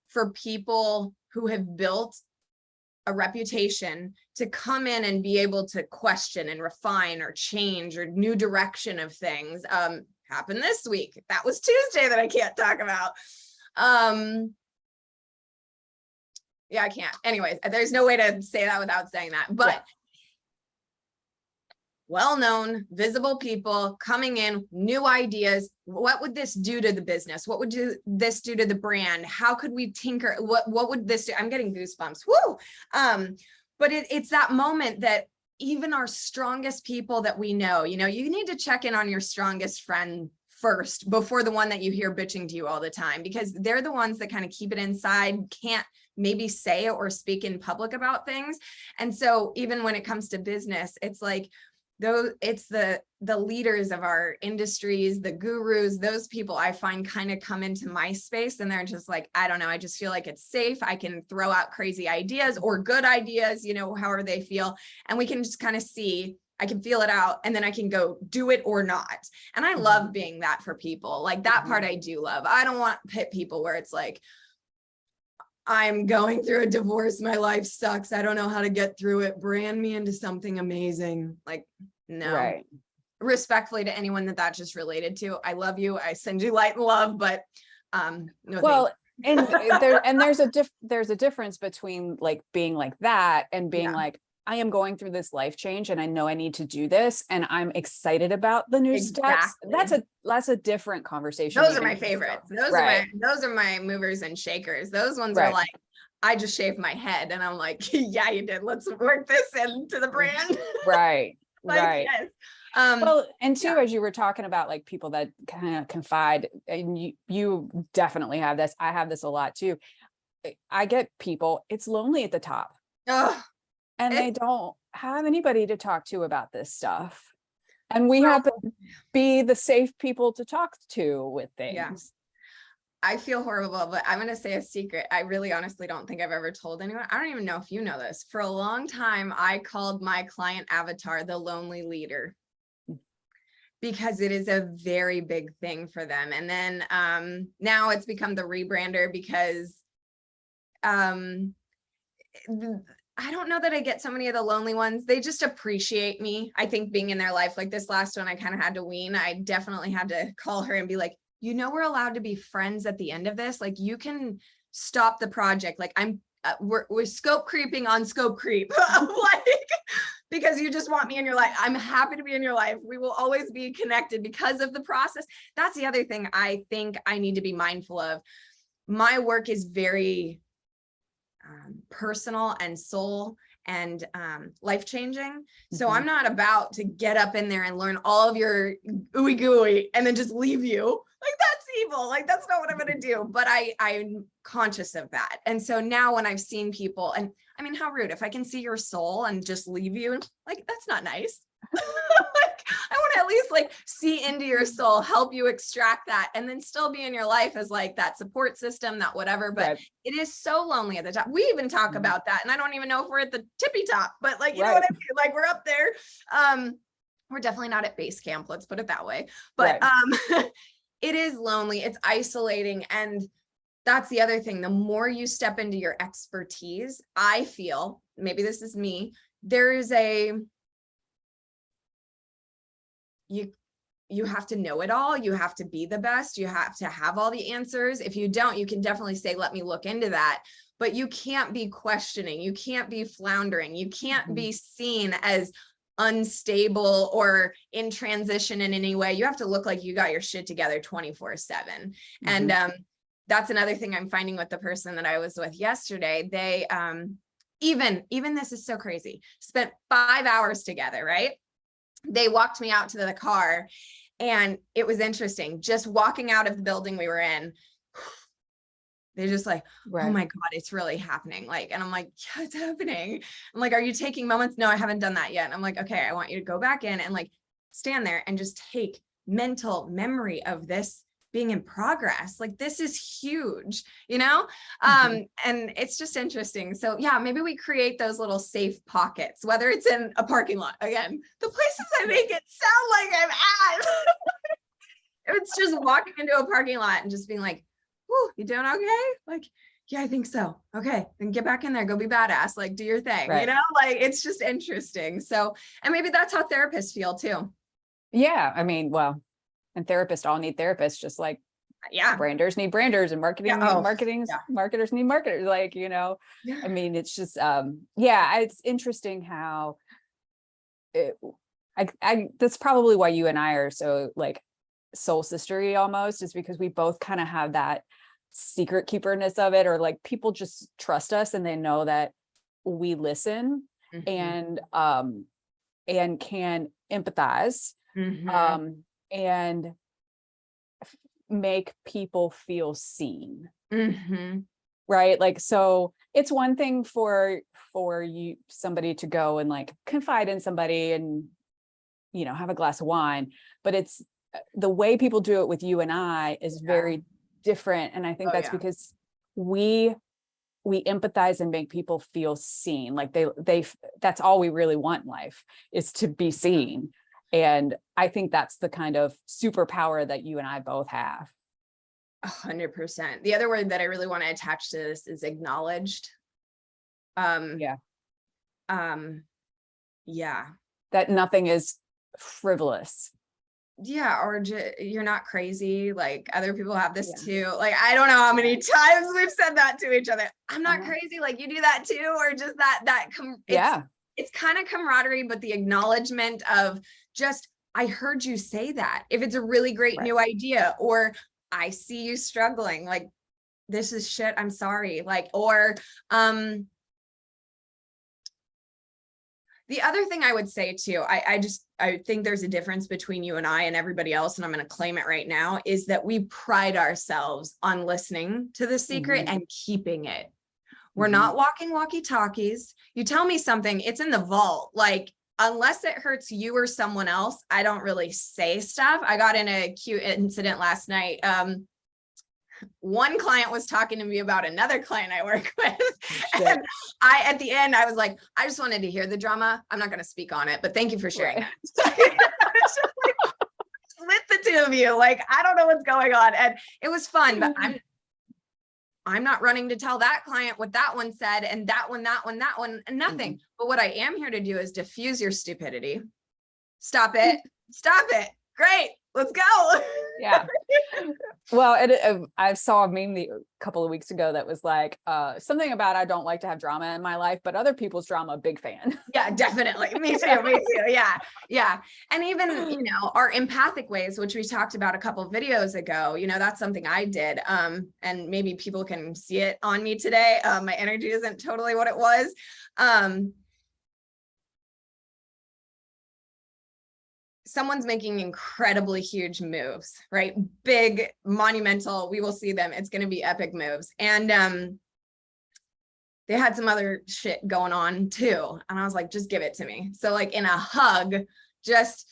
S1: for people who have built a reputation to come in and be able to question and refine or change or new direction of things. Happened this week. That was Tuesday that I can't talk about. Yeah, I can't. Anyways, there's no way to say that without saying that, but well-known, visible people coming in, new ideas. What would this do to the business? What would this do to the brand? How could we tinker? What would this do? I'm getting goosebumps. Woo! But it's that moment that even our strongest people that we know, you need to check in on your strongest friend first before the one that you hear bitching to you all the time, because they're the ones that kind of keep it inside, can't maybe say it or speak in public about things. And so even when it comes to business, it's like, it's the leaders of our industries, the gurus, those people I find kind of come into my space and they're just like, I don't know, I just feel like it's safe. I can throw out crazy ideas or good ideas, however they feel. And we can just kind of see, I can feel it out and then I can go do it or not. And I love being that for people. Like that part I do love. I don't want to hit people where it's like, I'm going through a divorce. My life sucks. I don't know how to get through it. Brand me into something amazing. Like, no. Right. Respectfully to anyone that just related to. I love you. I send you light and love, but no.
S2: Well, and there's a difference between like being like that and being like, I am going through this life change and I know I need to do this and I'm excited about the new steps. That's a different conversation.
S1: Those are my favorites. Those are my movers and shakers. Those ones are like, I just shaved my head and I'm like, yeah, you did. Let's work this into the brand.
S2: Right.
S1: Yes.
S2: Well, and two, as you were talking about like people that kind of confide, and you definitely have this. I have this a lot too. I get people, it's lonely at the top. And they don't have anybody to talk to about this stuff. And we happen to be the safe people to talk to with things.
S1: Yeah. I feel horrible, but I'm going to say a secret. I really honestly don't think I've ever told anyone. I don't even know if you know this. For a long time, I called my client avatar the lonely leader because it is a very big thing for them. And then now it's become the rebrander because I don't know that I get so many of the lonely ones. They just appreciate me. I think being in their life, like this last one, I kind of had to wean. I definitely had to call her and be like, we're allowed to be friends at the end of this. Like you can stop the project. Like we're scope creeping on scope creep. Like, because you just want me in your life. I'm happy to be in your life. We will always be connected because of the process. That's the other thing I think I need to be mindful of. My work is very personal and soul and life-changing. So I'm not about to get up in there and learn all of your ooey gooey and then just leave you. Like that's evil. Like that's not what I'm going to do. But I'm conscious of that. And so now when I've seen people, and I mean, how rude, if I can see your soul and just leave you, like that's not nice. Like, I want to at least like see into your soul, help you extract that, and then still be in your life as like that support system, that whatever. But it is so lonely at the top. We even talk about that, and I don't even know if we're at the tippy top, but like, you know what I mean? Like we're up there. We're definitely not at base camp, let's put it that way. But it is lonely, it's isolating. And that's the other thing. The more you step into your expertise, I feel, maybe this is me, there is you have to know it all. You have to be the best. You have to have all the answers. If you don't, you can definitely say, let me look into that. But you can't be questioning. You can't be floundering. You can't be seen as unstable or in transition in any way. You have to look like you got your shit together 24/7. And that's another thing I'm finding with the person that I was with yesterday. They even this is so crazy, spent 5 hours together, right? They walked me out to the car, and it was interesting. Just walking out of the building we were in, they're just like, oh my God, it's really happening. Like, and I'm like, yeah, it's happening. I'm like, are you taking moments? No, I haven't done that yet. And I'm like, okay, I want you to go back in and like stand there and just take mental memory of this being in progress. Like, this is huge, you know? And it's just interesting. So yeah, maybe we create those little safe pockets, whether it's in a parking lot. Again, the places I make it sound like I'm at. It's just walking into a parking lot and just being like, "Whew, you doing okay?" Like, yeah, I think so. Okay, then get back in there, go be badass, like do your thing, you know? Like, it's just interesting. So, and maybe that's how therapists feel too.
S2: Yeah, I mean, well, and therapists all need therapists, just like branders need branders, and marketers need marketers, like, you know. I mean, it's just it's interesting how that's probably why you and I are so like soul sistery almost, is because we both kind of have that secret keeperness of it, or like people just trust us and they know that we listen and can empathize and make people feel seen. Right? Like, so it's one thing for somebody to go and like confide in somebody and, you know, have a glass of wine, but it's the way people do it with you and I is very different. And I think that's because we empathize and make people feel seen. Like they that's all we really want in life, is to be seen. And I think that's the kind of superpower that you and I both have.
S1: 100%. The other word that I really want to attach to this is acknowledged.
S2: Yeah.
S1: That
S2: nothing is frivolous.
S1: Yeah, or you're not crazy. Like, other people have this too. Like, I don't know how many times we've said that to each other. I'm not crazy. Like, you do that too, or just it's kind of camaraderie, but the acknowledgement of just, I heard you say that. If it's a really great new idea, or I see you struggling, like, this is shit, I'm sorry. Like, or the other thing I would say too, I think there's a difference between you and I and everybody else, and I'm going to claim it right now, is that we pride ourselves on listening to the secret and keeping it. We're not walking walkie-talkies. You tell me something, it's in the vault. Like, unless it hurts you or someone else, I don't really say stuff. I got in a cute incident last night. One client was talking to me about another client I work with. And at the end, I was like, I just wanted to hear the drama. I'm not going to speak on it, but thank you for sharing it. It's just like, split the two of you. Like, I don't know what's going on. And it was fun, but I'm not running to tell that client what that one said, and that one, and nothing. But what I am here to do is diffuse your stupidity. Stop it. Stop it. Great. Let's go.
S2: Yeah. Well, I saw a meme a couple of weeks ago that was like something about, I don't like to have drama in my life, but other people's drama, big fan.
S1: Yeah, definitely. Me too. Me too. Yeah. Yeah. And even, you know, our empathic ways, which we talked about a couple of videos ago, you know, that's something I did. And maybe people can see it on me today. My energy isn't totally what it was. Someone's making incredibly huge moves, right? Big, monumental, we will see them. It's going to be epic moves. And they had some other shit going on too. And I was like, just give it to me. So like in a hug, just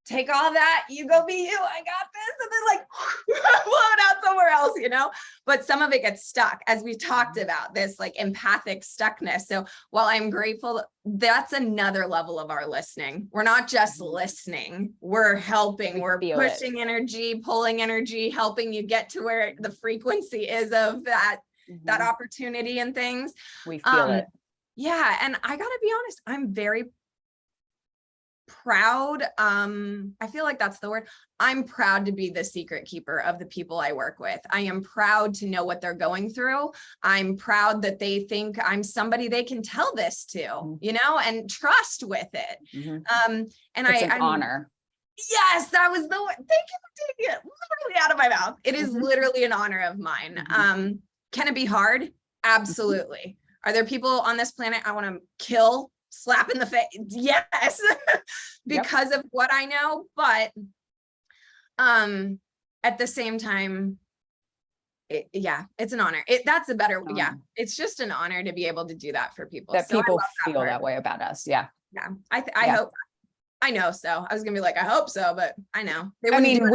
S1: take all that, you go be you, I got this, and then like blow it out somewhere else, you know? But some of it gets stuck, as we talked about, this like empathic stuckness. So while I'm grateful, that's another level of our listening. We're not just listening, we're helping, we're pushing energy, pulling energy, helping you get to where the frequency is of that opportunity and things.
S2: We feel it.
S1: Yeah. And I gotta be honest, I'm very proud. I feel like that's the word. I'm proud to be the secret keeper of the people I work with. I am proud to know what they're going through. I'm proud that they think I'm somebody they can tell this to, you know, and trust with it. And
S2: it's an honor.
S1: Yes, that was the word. Thank you for taking it literally out of my mouth. It is literally an honor of mine. Can it be hard? Absolutely. Are there people on this planet I want to kill, slap in the face? Yes, because of what I know. But at the same time, it's an honor. That's a better, it's just an honor to be able to do that for people.
S2: That people feel that way about us. Yeah.
S1: I hope. I know. So I was gonna be like, I hope so, but I know.
S2: I mean,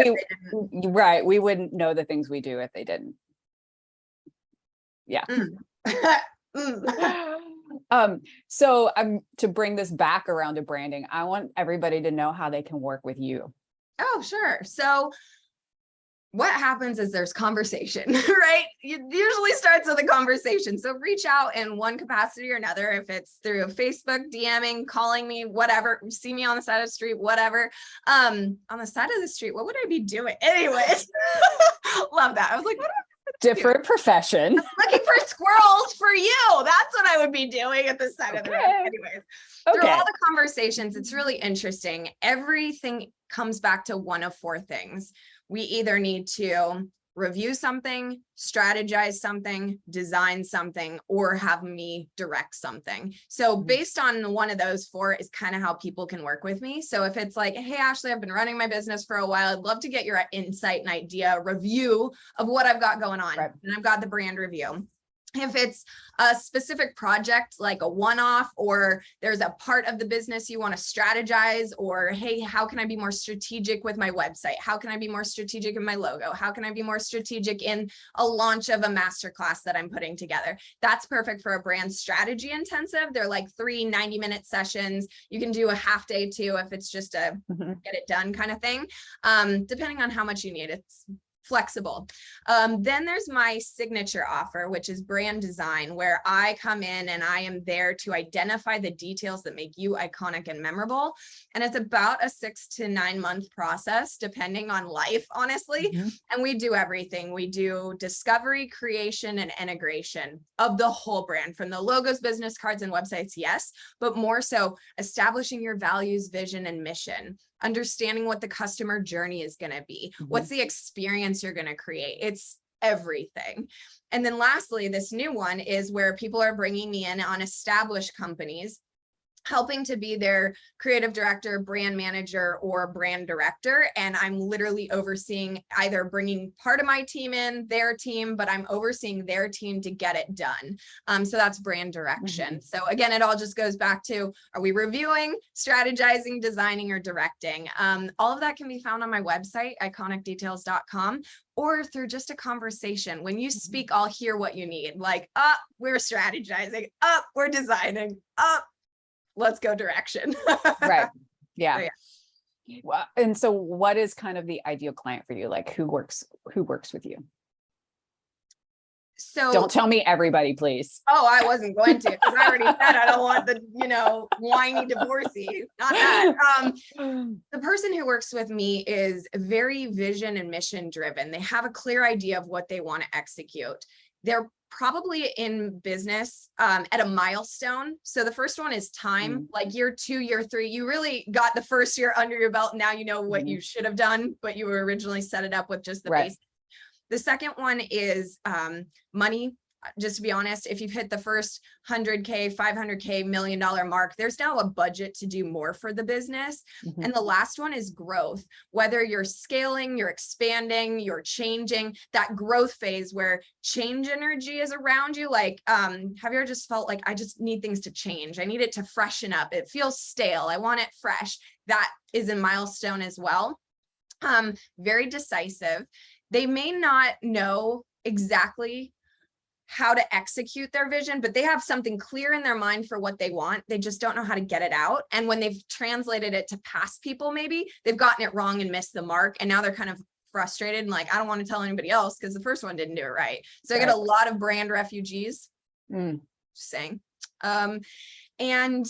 S2: we wouldn't know the things we do if they didn't. Yeah. So to bring this back around to branding, I want everybody to know how they can work with you.
S1: Oh, sure. So what happens is there's conversation, right? It usually starts with a conversation. So reach out in one capacity or another, if it's through Facebook, DMing, calling me, whatever, see me on the side of the street, whatever. On the side of the street, what would I be doing? Anyways, love that. I was like, what
S2: different profession.
S1: Looking for squirrels for you. That's what I would be doing at the side of the road. Anyways, through all the conversations, it's really interesting. Everything comes back to one of four things. We either need to review something, strategize something, design something, or have me direct something. So based on one of those four is kind of how people can work with me. So if it's like, hey, Ashely, I've been running my business for a while. I'd love to get your insight and idea, review of what I've got going on. And I've got the brand review. If it's a specific project, like a one-off, or there's a part of the business you want to strategize, or, hey, how can I be more strategic with my website? How can I be more strategic in my logo? How can I be more strategic in a launch of a masterclass that I'm putting together? That's perfect for a brand strategy intensive. They're like 3 90-minute sessions. You can do a half day too, if it's just a get it done kind of thing. Depending on how much you need, it's flexible. Then there's my signature offer, which is brand design, where I come in and I am there to identify the details that make you iconic and memorable. And it's about a 6 to 9 month process, depending on life, honestly. And we do everything. We do discovery, creation, and integration of the whole brand, from the logos, business cards, and websites, yes, but more so establishing your values, vision, and mission, understanding what the customer journey is going to be, what's the experience you're going to create. It's everything. And then lastly, this new one is where people are bringing me in on established companies, helping to be their creative director, brand manager, or brand director. And I'm literally overseeing either bringing part of my team in, their team, but I'm overseeing their team to get it done. So that's brand direction. So again, it all just goes back to, are we reviewing, strategizing, designing, or directing? All of that can be found on my website, iconicdetails.com, or through just a conversation. When you speak, I'll hear what you need. Like, we're strategizing, we're designing, let's go direction.
S2: Right. Yeah.
S1: So, yeah.
S2: Well, and so what is kind of the ideal client for you? Like who works with you?
S1: So
S2: don't tell me everybody, please.
S1: Oh, I wasn't going to, because I already said I don't want the, whiny divorcee. Not that. The person who works with me is very vision and mission driven. They have a clear idea of what they want to execute. They're probably in business at a milestone. So the first one is time, like year 2, year 3, you really got the first year under your belt. Now you know what you should have done, but you were originally set it up with just the basics. The second one is money. Just to be honest, if you've hit the first 100K, 500K, $1 million mark, there's now a budget to do more for the business. And the last one is growth. Whether you're scaling, you're expanding, you're changing, that growth phase where change energy is around you. Like, have you ever just felt like, I just need things to change. I need it to freshen up. It feels stale. I want it fresh. That is a milestone as well. Very decisive. They may not know exactly how to execute their vision, but they have something clear in their mind for what they want. They just don't know how to get it out. And when they've translated it to past people, maybe they've gotten it wrong and missed the mark. And now they're kind of frustrated and like, I don't want to tell anybody else because the first one didn't do it right. So I get a lot of brand refugees, just saying. And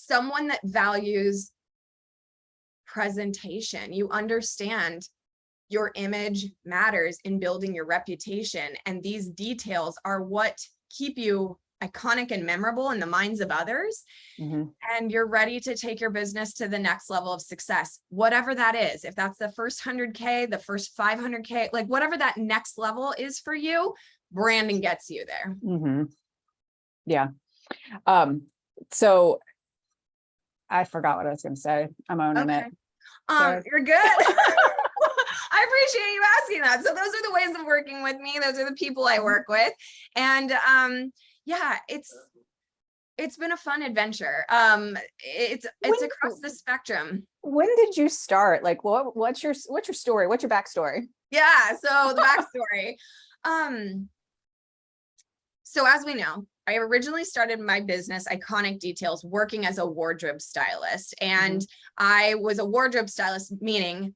S1: someone that values presentation. You understand your image matters in building your reputation. And these details are what keep you iconic and memorable in the minds of others. And you're ready to take your business to the next level of success, whatever that is. If that's the first 100K, the first 500K, like whatever that next level is for you, branding gets you there.
S2: Yeah. So I forgot what I was going to say. I'm owning it.
S1: You're good. I appreciate you asking that. So those are the ways of working with me. Those are the people I work with. And yeah, it's been a fun adventure. It's across the spectrum.
S2: When did you start? Like, what's your story? What's your backstory?
S1: Yeah. So the backstory. So as we know, I originally started my business, Iconic Details, working as a wardrobe stylist. And I was a wardrobe stylist, meaning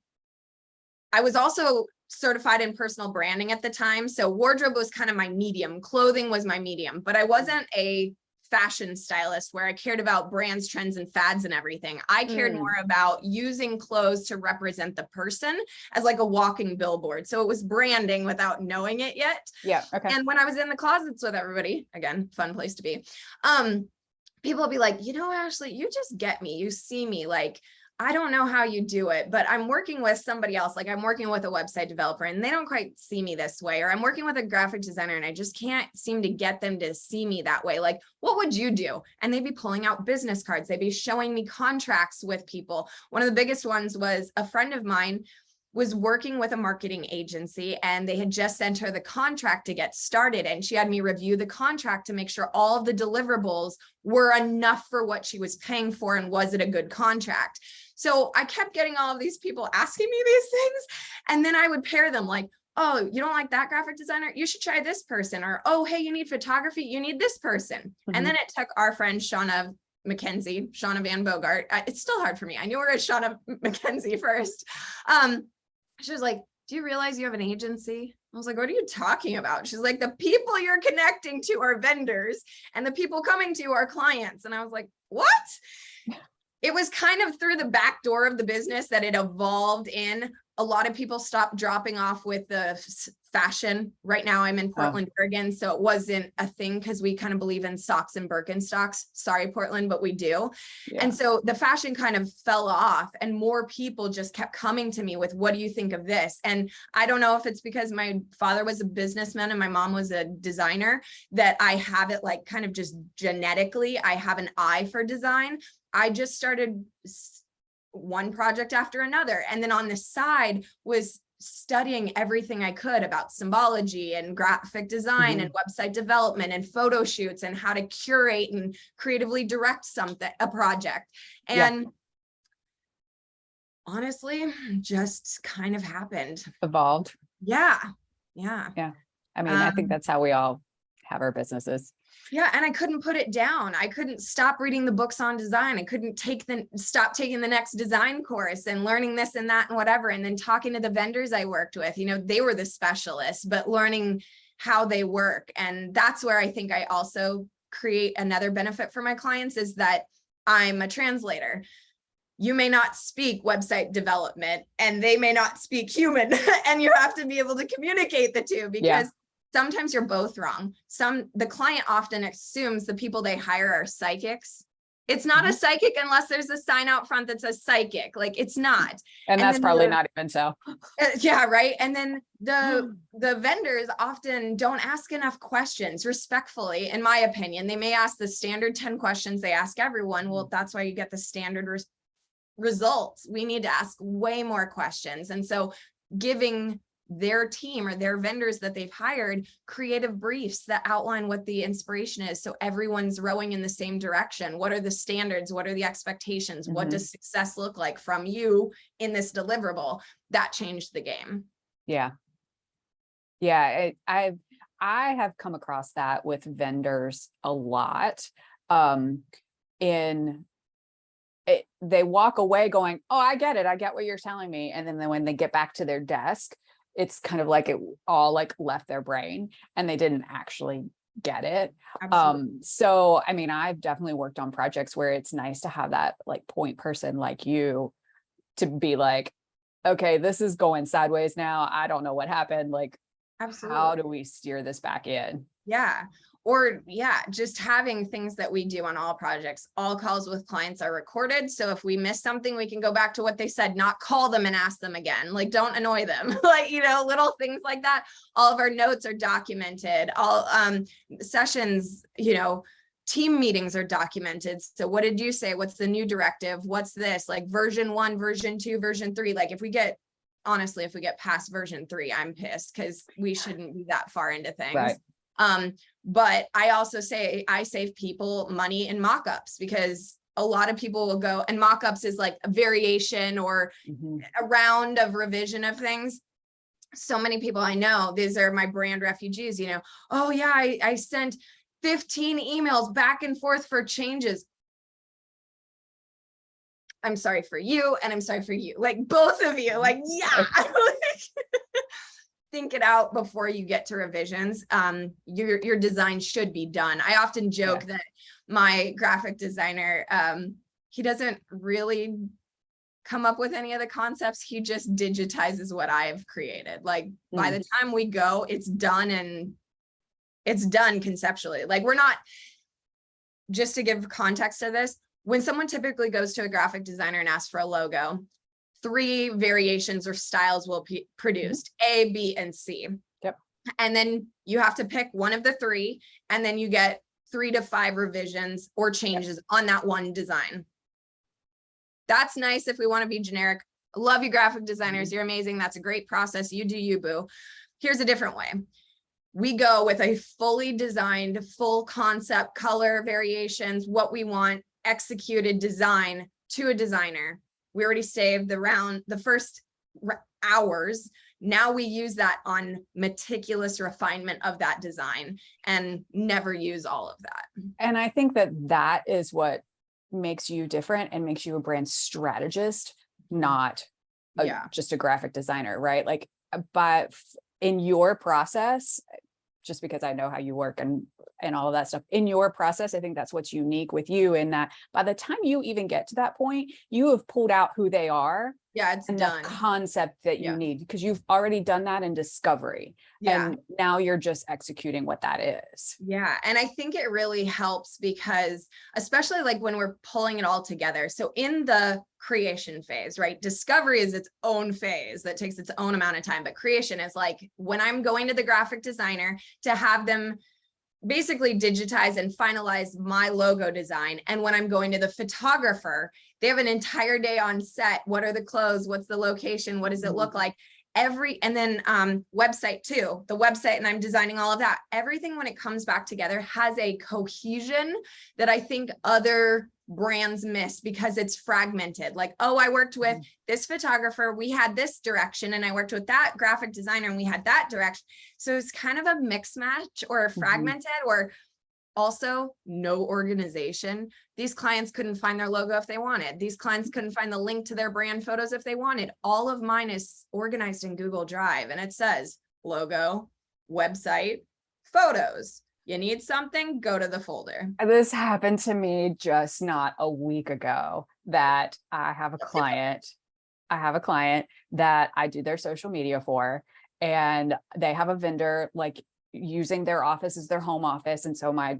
S1: I was also certified in personal branding at the time. So wardrobe was kind of my medium. Clothing was my medium, but I wasn't a fashion stylist where I cared about brands, trends, and fads and everything. I cared more about using clothes to represent the person as like a walking billboard. So it was branding without knowing it yet.
S2: Yeah. Okay.
S1: And when I was in the closets with everybody, again, fun place to be, people will be like, you know, Ashely, you just get me. You see me, like, I don't know how you do it, but I'm working with somebody else. Like I'm working with a website developer and they don't quite see me this way, or I'm working with a graphic designer and I just can't seem to get them to see me that way. Like, what would you do? And they'd be pulling out business cards. They'd be showing me contracts with people. One of the biggest ones was a friend of mine was working with a marketing agency and they had just sent her the contract to get started. And she had me review the contract to make sure all of the deliverables were enough for what she was paying for. And was it a good contract? So I kept getting all of these people asking me these things. And then I would pair them like, oh, you don't like that graphic designer? You should try this person. Or, oh, hey, you need photography? You need this person. And then it took our friend, Shauna Van Bogart. It's still hard for me. I knew her as Shauna McKenzie first. She was like, do you realize you have an agency? I was like, what are you talking about? She's like, the people you're connecting to are vendors and the people coming to you are clients. And I was like, what? It was kind of through the back door of the business that it evolved in. A lot of people stopped dropping off with the fashion. Right now I'm in Portland, Oregon. So it wasn't a thing because we kind of believe in socks and Birkenstocks. Sorry, Portland, but we do. Yeah. And so the fashion kind of fell off and more people just kept coming to me with, what do you think of this? And I don't know if it's because my father was a businessman and my mom was a designer that I have it like kind of just genetically, I have an eye for design. I just started one project after another. And then on the side was studying everything I could about symbology and graphic design and website development and photo shoots and how to curate and creatively direct a project. And honestly, just kind of happened.
S2: Evolved.
S1: Yeah.
S2: I mean, I think that's how we all have our businesses.
S1: Yeah. And I couldn't put it down. I couldn't stop reading the books on design. I couldn't stop taking the next design course and learning this and that and whatever. And then talking to the vendors I worked with, you know, they were the specialists, but learning how they work. And that's where I think I also create another benefit for my clients is that I'm a translator. You may not speak website development and they may not speak human and you have to be able to communicate the two because sometimes you're both wrong. The client often assumes the people they hire are psychics. It's not a psychic unless there's a sign out front that says psychic. Like it's not.
S2: And that's probably not even so.
S1: Yeah, right. And then the vendors often don't ask enough questions respectfully, in my opinion. They may ask the standard 10 questions they ask everyone. Well, that's why you get the standard results. We need to ask way more questions. And so giving their team or their vendors that they've hired creative briefs that outline what the inspiration is. So everyone's rowing in the same direction. What are the standards? What are the expectations? What does success look like from you in this deliverable? That changed the game.
S2: Yeah. Yeah. I have come across that with vendors a lot. They walk away going, oh, I get it. I get what you're telling me. And then when they get back to their desk, it's kind of like it all like left their brain and they didn't actually get it.
S1: Absolutely.
S2: So, I mean, I've definitely worked on projects where it's nice to have that like point person like you to be like, okay, this is going sideways now. I don't know what happened. Like,
S1: Absolutely.
S2: how do we steer this back in?
S1: Yeah. Or yeah, just having things that we do on all projects. All calls with clients are recorded. So if we miss something, we can go back to what they said, not call them and ask them again. Like, don't annoy them. Like, you know, little things like that. All of our notes are documented. All sessions, you know, team meetings are documented. So what did you say? What's the new directive? What's this? Like version 1, version 2, version 3. Like if we get, honestly, if we get past version 3, I'm pissed because we shouldn't be that far into things.
S2: Right.
S1: But I also say I save people money in mock-ups because a lot of people will go, and mock-ups is like a variation or a round of revision of things. So many people I know, these are my brand refugees, you know, oh yeah, I sent 15 emails back and forth for changes. I'm sorry for you, and I'm sorry for you, like both of you, like, yeah. Think it out before you get to revisions. Your design should be done. I often joke that my graphic designer, he doesn't really come up with any of the concepts. He just digitizes what I've created. Like by the time we go, it's done, and it's done conceptually. Like we're not, just to give context to this, when someone typically goes to a graphic designer and asks for a logo, 3 variations or styles will be produced, A, B, and C.
S2: Yep.
S1: And then you have to pick one of the 3, and then you get 3 to 5 revisions or changes on that one design. That's nice if we want to be generic. Love you, graphic designers. You're amazing. That's a great process. You do you, boo. Here's a different way. We go with a fully designed, full concept, color variations, what we want, executed design to a designer. We already saved the first hours. Now we use that on meticulous refinement of that design and never use all of that.
S2: And I think that that is what makes you different and makes you a brand strategist, not just a graphic designer, right? Like, but in your process, just because I know how you work and all of that stuff in your process, I think that's what's unique with you, in that by the time you even get to that point, you have pulled out who they are.
S1: Yeah, it's
S2: and
S1: done.
S2: The concept that you need, because you've already done that in discovery.
S1: Yeah.
S2: And now you're just executing what that is.
S1: Yeah. And I think it really helps because, especially like when we're pulling it all together. So in the creation phase, right? Discovery is its own phase that takes its own amount of time, but creation is like when I'm going to the graphic designer to have them basically digitize and finalize my logo design. And when I'm going to the photographer, they have an entire day on set. What are the clothes? What's the location? What does it look like? And then website too, the website, and I'm designing all of that. Everything when it comes back together has a cohesion that I think other brands miss because it's fragmented. Like, oh, I worked with this photographer, we had this direction, and I worked with that graphic designer and we had that direction. So it's kind of a mix match or fragmented, or also no organization. These clients couldn't find their logo if they wanted. These clients couldn't find the link to their brand photos if they wanted. All of mine is organized in Google Drive, and it says logo, website, photos. You need something, go to the folder.
S2: This happened to me just not a week ago, that I have a client that I do their social media for, and they have a vendor like using their office as their home office. And so my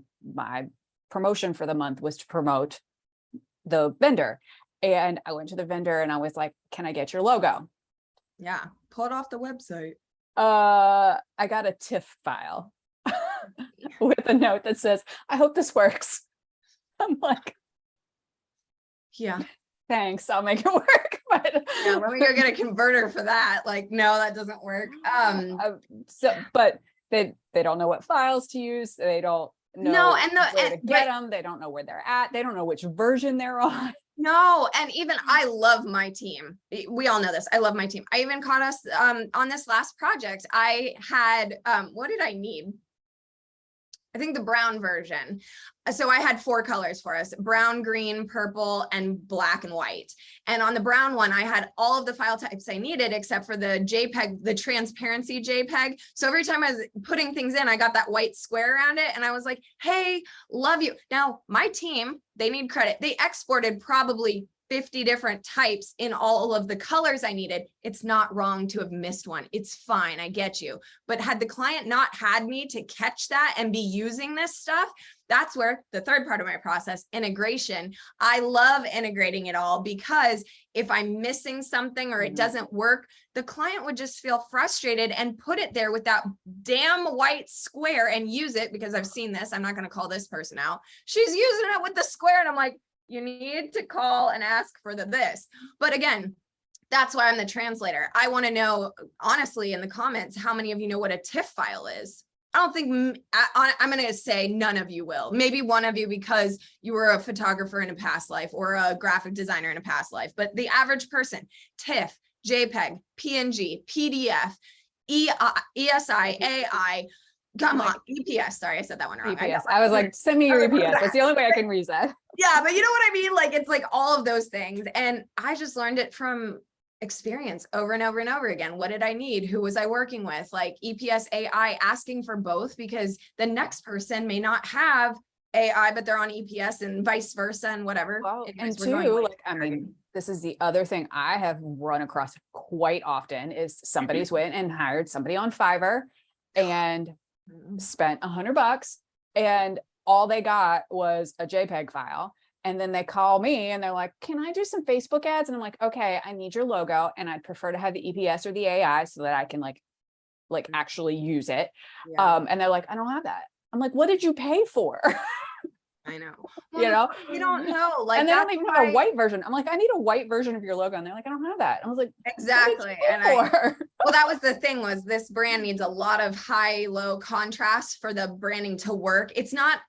S2: promotion for the month was to promote the vendor. And I went to the vendor and I was like, can I get your logo?
S1: Yeah, pull it off the website.
S2: I got a TIFF file with a note that says, I hope this works. I'm like,
S1: yeah,
S2: thanks, I'll make it work. But
S1: yeah, let me go get a converter for that. Like, no, that doesn't work.
S2: But they don't know what files to use. They don't know where to get them. They don't know where they're at. They don't know which version they're on.
S1: No, and even I love my team. We all know this. I love my team. I even caught us on this last project. I had what did I need? I think the brown version. So I had 4 colors for us: brown, green, purple, and black and white. And on the brown one, I had all of the file types I needed except for the JPEG, the transparency JPEG. So every time I was putting things in, I got that white square around it. And I was like, hey, love you. Now my team, they need credit. They exported probably 50 different types in all of the colors I needed. It's not wrong to have missed one. It's fine. I get you. But had the client not had me to catch that and be using this stuff, that's where the third part of my process, integration. I love integrating it all, because if I'm missing something or it doesn't work, the client would just feel frustrated and put it there with that damn white square and use it, because I've seen this. I'm not going to call this person out. She's using it with the square. And I'm like, you need to call and ask for this. But again, that's why I'm the translator. I want to know, honestly, in the comments, how many of you know what a TIFF file is? I don't think, I'm going to say none of you will. Maybe one of you because you were a photographer in a past life or a graphic designer in a past life. But the average person, TIFF, JPEG, PNG, PDF, ESI, AI, come on, EPS. Sorry, I said that one wrong.
S2: EPS. I was like, send me your EPS. That's the only way I can read that.
S1: Yeah, but you know what I mean? Like, it's like all of those things. And I just learned it from experience over and over and over again. What did I need? Who was I working with? Like EPS, AI, asking for both, because the next person may not have AI, but they're on EPS, and vice versa, and whatever.
S2: Well,
S1: Anyways,
S2: and two, like, I mean, this is the other thing I have run across quite often is somebody's went and hired somebody on Fiverr and spent $100, and all they got was a JPEG file. And then they call me and they're like, can I do some Facebook ads? And I'm like, okay, I need your logo, and I'd prefer to have the EPS or the AI so that I can like actually use it.
S1: Yeah.
S2: And they're like, I don't have that. I'm like, what did you pay for?
S1: I know.
S2: You know,
S1: you don't know. Like,
S2: and they don't even have a white version. I'm like, I need a white version of your logo. And they're like, I don't have that. I was like,
S1: exactly. And well, that was the thing, was this brand needs a lot of high-low contrast for the branding to work. It's not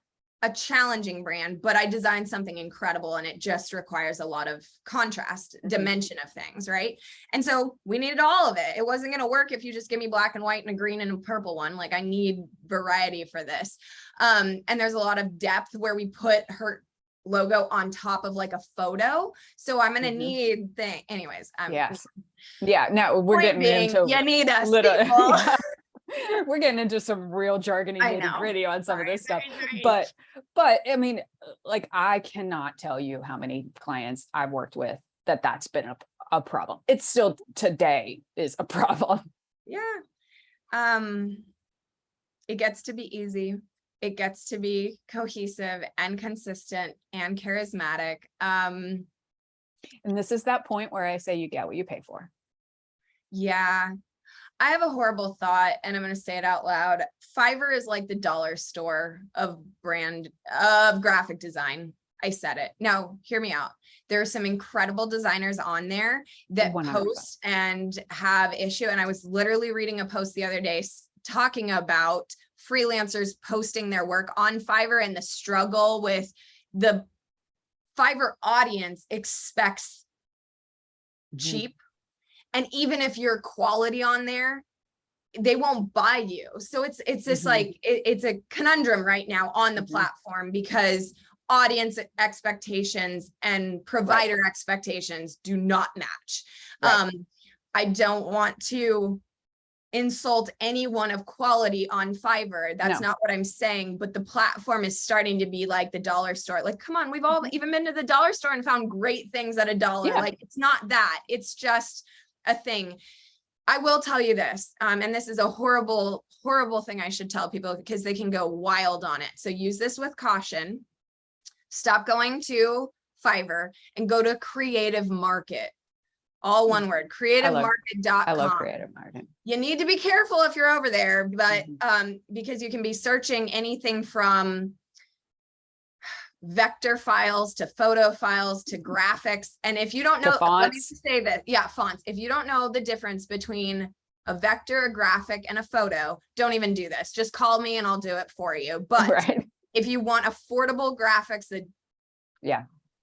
S1: a challenging brand, but I designed something incredible, and it just requires a lot of contrast, dimension of things, right? And so we needed all of it. It wasn't going to work if you just give me black and white and a green and a purple one. Like, I need variety for this. And there's a lot of depth where we put her logo on top of like a photo. So I'm going to need things. Anyways.
S2: Yes. Yeah. Now we're getting into,
S1: you need us.
S2: Yeah. We're getting into some real jargony nitty gritty on some of this stuff. But I mean, like, I cannot tell you how many clients I've worked with that's been a problem. It's still today is a problem.
S1: Yeah. It gets to be easy. It gets to be cohesive and consistent and charismatic.
S2: And this is that point where I say you get what you pay for.
S1: Yeah. I have a horrible thought, and I'm going to say it out loud. Fiverr is like the dollar store of graphic design. I said it. Now, hear me out. There are some incredible designers on there that 100%. Post and have issue. And I was literally reading a post the other day talking about freelancers posting their work on Fiverr and the struggle with the Fiverr audience expects cheap. And even if you're quality on there, they won't buy you. So it's this like, it's a conundrum right now on the platform, because audience expectations and provider expectations do not match. I don't want to insult anyone of quality on Fiverr. That's not what I'm saying, but the platform is starting to be like the dollar store. Like, come on, we've all even been to the dollar store and found great things at $1. Yeah. Like, it's not that, it's just a thing. I will tell you this, and this is a horrible, horrible thing I should tell people, because they can go wild on it. So use this with caution. Stop going to Fiverr and go to Creative Market. All one word, creativemarket.com.
S2: I love Creative Market.
S1: You need to be careful if you're over there, but because you can be searching anything from vector files to photo files to graphics. And if you don't know, let me say that, fonts. If you don't know the difference between a vector, a graphic, and a photo, don't even do this. Just call me and I'll do it for you. But if you want affordable graphics that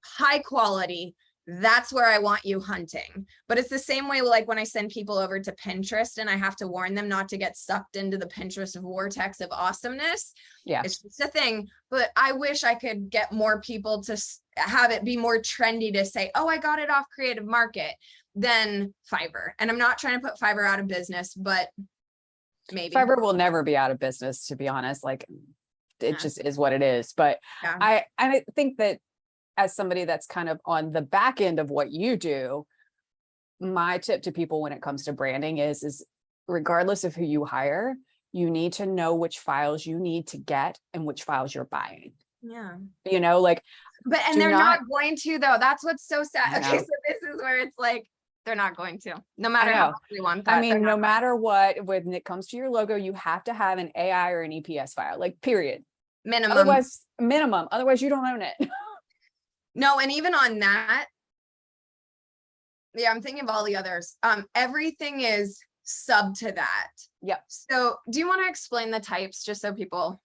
S1: high quality, that's where I want you hunting. But it's the same way, like when I send people over to Pinterest and I have to warn them not to get sucked into the Pinterest vortex of awesomeness.
S2: Yeah.
S1: It's just a thing. But I wish I could get more people to have it be more trendy to say, oh, I got it off Creative Market than Fiverr. And I'm not trying to put Fiverr out of business, but maybe.
S2: Fiverr will never be out of business, to be honest. Like it just is what it is. But I think that as somebody that's kind of on the back end of what you do, my tip to people when it comes to branding is regardless of who you hire, you need to know which files you need to get and which files you're buying.
S1: Yeah.
S2: You know, like,
S1: and they're not going to, though. That's what's so sad. Okay. So this is where it's like, they're not going to, no matter how much we want that.
S2: I mean, no matter what, when it comes to your logo, you have to have an AI or an EPS file, like period.
S1: Minimum.
S2: Otherwise you don't own it.
S1: No, and even on that, yeah, I'm thinking of all the others. Everything is sub to that.
S2: Yep.
S1: So do you want to explain the types just so people,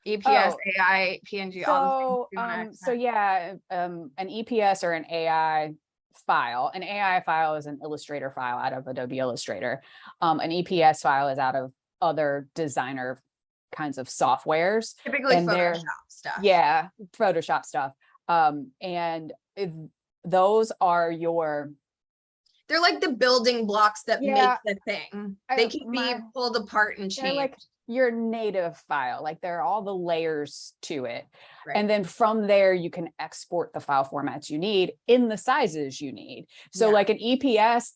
S1: EPS, AI, PNG, all the things?
S2: So yeah, an EPS or an AI file. An AI file is an Illustrator file out of Adobe Illustrator. An EPS file is out of other designer kinds of softwares.
S1: Typically Photoshop stuff.
S2: Yeah, Photoshop stuff. And those are
S1: they're like the building blocks that make the thing. They can be pulled apart and changed.
S2: Like your native file, like there are all the layers to it.
S1: Right.
S2: And then from there, you can export the file formats you need in the sizes you need. So like an EPS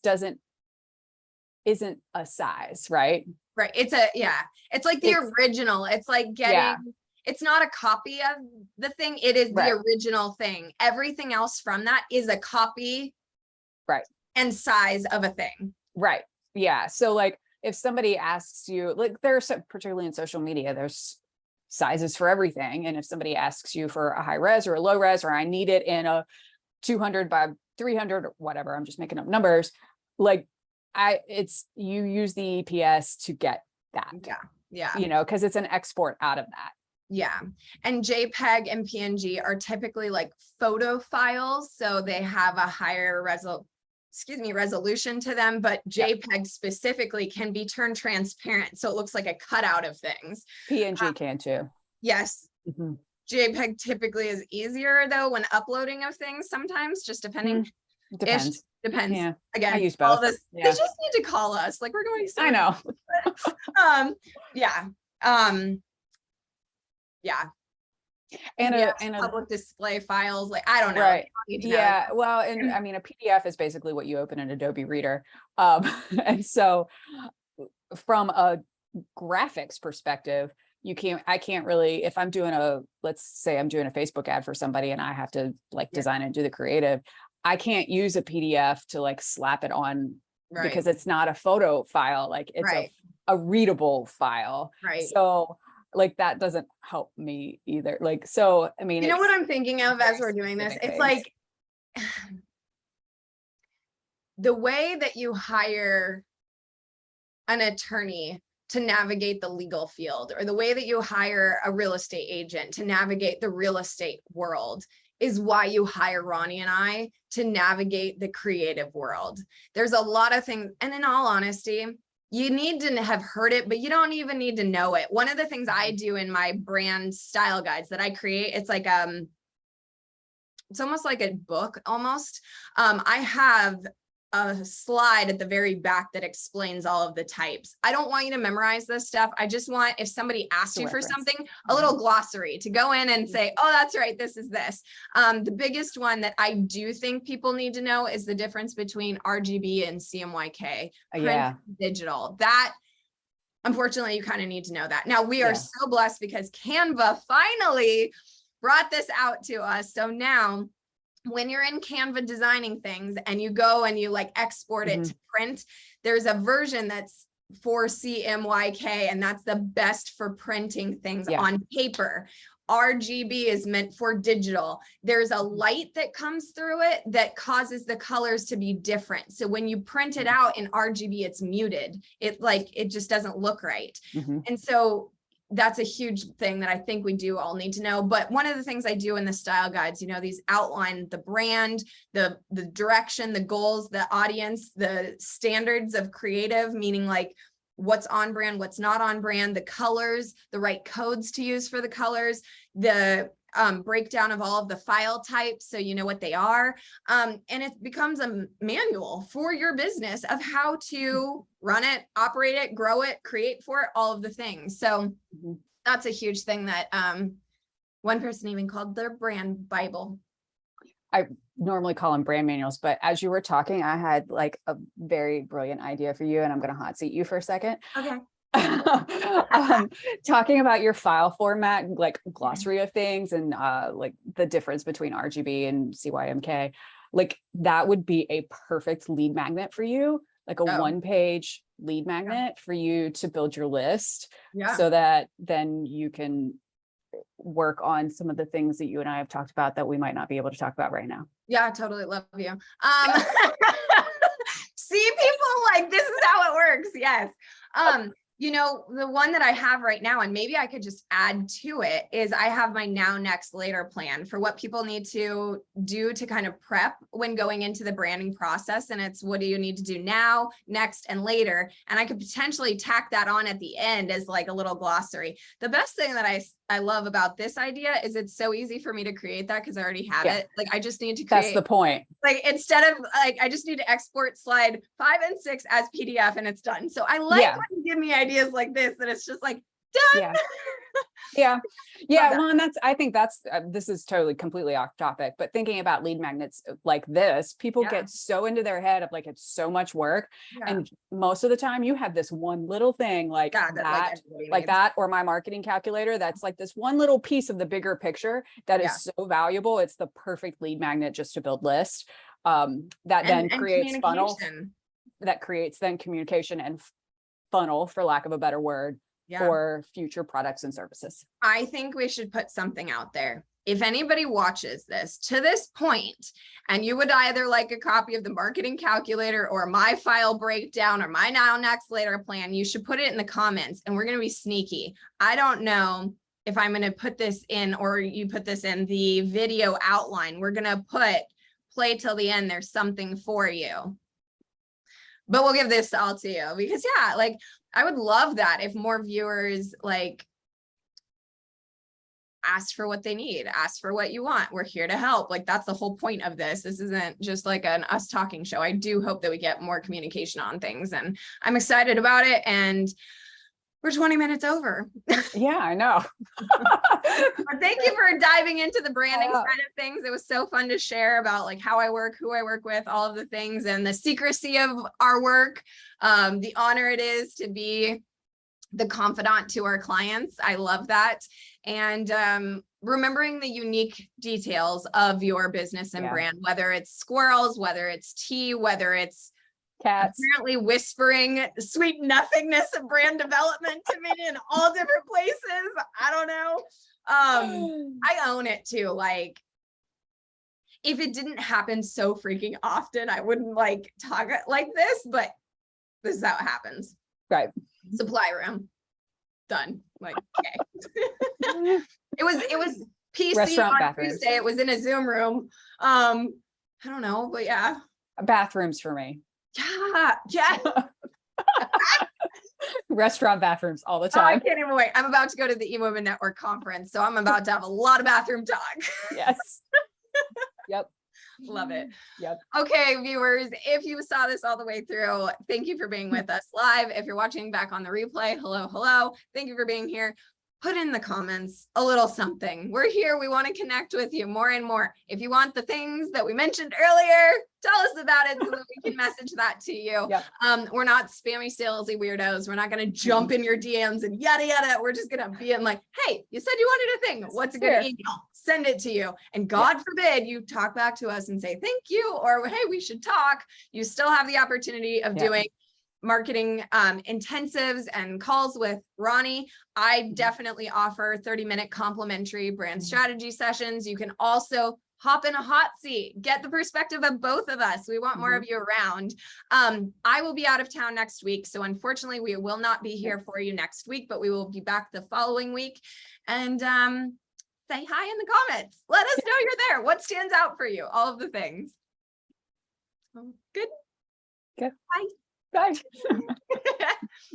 S2: isn't a size, right?
S1: Right. It's like the original. It's like getting, it's not a copy of the thing. It is the original thing. Everything else from that is a copy.
S2: Right.
S1: And size of a thing.
S2: Right. Yeah. So like if somebody asks you, like there's particularly in social media, there's sizes for everything. And if somebody asks you for a high res or a low res, or I need it in a 200 by 300 or whatever, I'm just making up numbers. Like you use the EPS to get that.
S1: Yeah.
S2: You know, because it's an export out of that.
S1: Yeah. And JPEG and PNG are typically like photo files. So they have a higher resolution to them, but JPEG specifically can be turned transparent. So it looks like a cutout of things.
S2: PNG can too.
S1: Yes. Mm-hmm. JPEG typically is easier though when uploading of things sometimes, just depending.
S2: Depends.
S1: Depends.
S2: Yeah.
S1: Again,
S2: I use both.
S1: They just need to call us. Like we're going.
S2: I know.
S1: And public display files, like I don't know.
S2: Right. Well, and I mean, a PDF is basically what you open in Adobe Reader. And so from a graphics perspective, I can't really, if I'm doing let's say I'm doing a Facebook ad for somebody and I have to like design and do the creative, I can't use a PDF to like slap it on because it's not a photo file. Like it's a readable file.
S1: Right.
S2: So like that doesn't help me either. Like, so, I mean,
S1: you know what I'm thinking of as we're doing this? It's like the way that you hire an attorney to navigate the legal field, or the way that you hire a real estate agent to navigate the real estate world, is why you hire Ronnie and I to navigate the creative world. There's a lot of things, and in all honesty, you need to have heard it, but you don't even need to know it. One of the things I do in my brand style guides that I create, it's like it's almost like a book almost. I have a slide at the very back that explains all of the types. I don't want you to memorize this stuff. I just want, if somebody asks you for something, a little glossary to go in and say, oh, that's right, this is this. The biggest one that I do think people need to know is the difference between RGB and CMYK, print, digital. That, unfortunately, you kind of need to know that. Now, we are so blessed because Canva finally brought this out to us. So now, when you're in Canva designing things and you go and you like export it to print, there's a version that's for CMYK, and that's the best for printing things on paper. RGB is meant for digital. There's a light that comes through it that causes the colors to be different. So when you print it out in RGB, it's muted. It just doesn't look right. And so that's a huge thing that I think we do all need to know. But one of the things I do in the style guides, you know, these outline the brand, the direction, the goals, the audience, the standards of creative, meaning like what's on brand, what's not on brand, the colors, the right codes to use for the colors, the breakdown of all of the file types, so you know what they are. And it becomes a manual for your business of how to run it, operate it, grow it, create for it, all of the things. So that's a huge thing that one person even called their brand Bible.
S2: I normally call them brand manuals, but as you were talking, I had like a very brilliant idea for you, and I'm going to hot seat you for a second.
S1: Okay.
S2: Talking about your file format, like glossary of things, and like the difference between RGB and CYMK, like that would be a perfect lead magnet for you, like a one-page lead magnet for you to build your list, so that then you can work on some of the things that you and I have talked about that we might not be able to talk about right now.
S1: Yeah, I totally love you. See, people, like, this is how it works. Yes. You know, the one that I have right now, and maybe I could just add to it, is I have my now, next, later plan for what people need to do to kind of prep when going into the branding process. And it's, what do you need to do now, next, and later? And I could potentially tack that on at the end as like a little glossary. The best thing that I love about this idea is it's so easy for me to create that because I already have it. Like, I just need to create. That's
S2: the point.
S1: Like, instead of like, I just need to export slide 5 and 6 as PDF and it's done. So I like when you give me ideas like this, that it's just like done.
S2: Well, and I think that's this is totally completely off topic, but thinking about lead magnets like this, people get so into their head of like, it's so much work. And most of the time you have this one little thing like that, or my marketing calculator, that's like this one little piece of the bigger picture that is so valuable. It's the perfect lead magnet just to build lists, then creates funnel, that creates then communication and funnel, for lack of a better word, for future products and services.
S1: I think we should put something out there. If anybody watches this to this point, and you would either like a copy of the marketing calculator or my file breakdown or my now, next, later plan, you should put it in the comments, and we're going to be sneaky. I don't know if I'm going to put this in, or you put this in the video outline. We're going to put play till the end. There's something for you. But we'll give this all to you because like, I would love that if more viewers like ask for what they need, ask for what you want. We're here to help. Like, that's the whole point of this. This isn't just like an us talking show. I do hope that we get more communication on things, and I'm excited about it. And we're 20 minutes over.
S2: Yeah, I know.
S1: Thank you for diving into the branding side of things. It was so fun to share about like how I work, who I work with, all of the things, and the secrecy of our work. The honor it is to be the confidant to our clients. I love that. And remembering the unique details of your business and brand, whether it's squirrels, whether it's tea, whether it's
S2: cats,
S1: apparently whispering sweet nothingness of brand development to me in all different places. I don't know. I own it too. Like, if it didn't happen so freaking often, I wouldn't like talk like this, but this is how it happens.
S2: Right.
S1: Supply room. Done. Like, okay. It was PC
S2: restaurant
S1: on
S2: bathrooms.
S1: Tuesday. It was in a Zoom room. I don't know, but yeah.
S2: Bathrooms for me.
S1: Yeah.
S2: Restaurant bathrooms all the
S1: Oh, I
S2: time.
S1: can't even wait. I'm about to go to the eWomen Network conference, so I'm about to have a lot of bathroom talk.
S2: Yes. Yep.
S1: Love it.
S2: Yep.
S1: Okay, viewers, if you saw this all the way through, thank you for being with us live. If you're watching back on the replay, hello. Thank you for being here. Put in the comments a little something. We're here. We want to connect with you more and more. If you want the things that we mentioned earlier, tell us about it so that we can message that to you.
S2: Yep.
S1: We're not spammy, salesy weirdos. We're not going to jump in your DMs and yada, yada. We're just going to be in like, hey, you said you wanted a thing. What's a good email? Send it to you. And God forbid you talk back to us and say, thank you, or hey, we should talk. You still have the opportunity of doing marketing intensives and calls with Ronnie. I definitely offer 30-minute complimentary brand strategy sessions. You can also hop in a hot seat, get the perspective of both of us. We want more of you around. I will be out of town next week, so unfortunately we will not be here for you next week, but we will be back the following week. And say hi in the comments. Let us know you're there. What stands out for you? All of the things. Good.
S2: Good.
S1: Bye.
S2: Bye.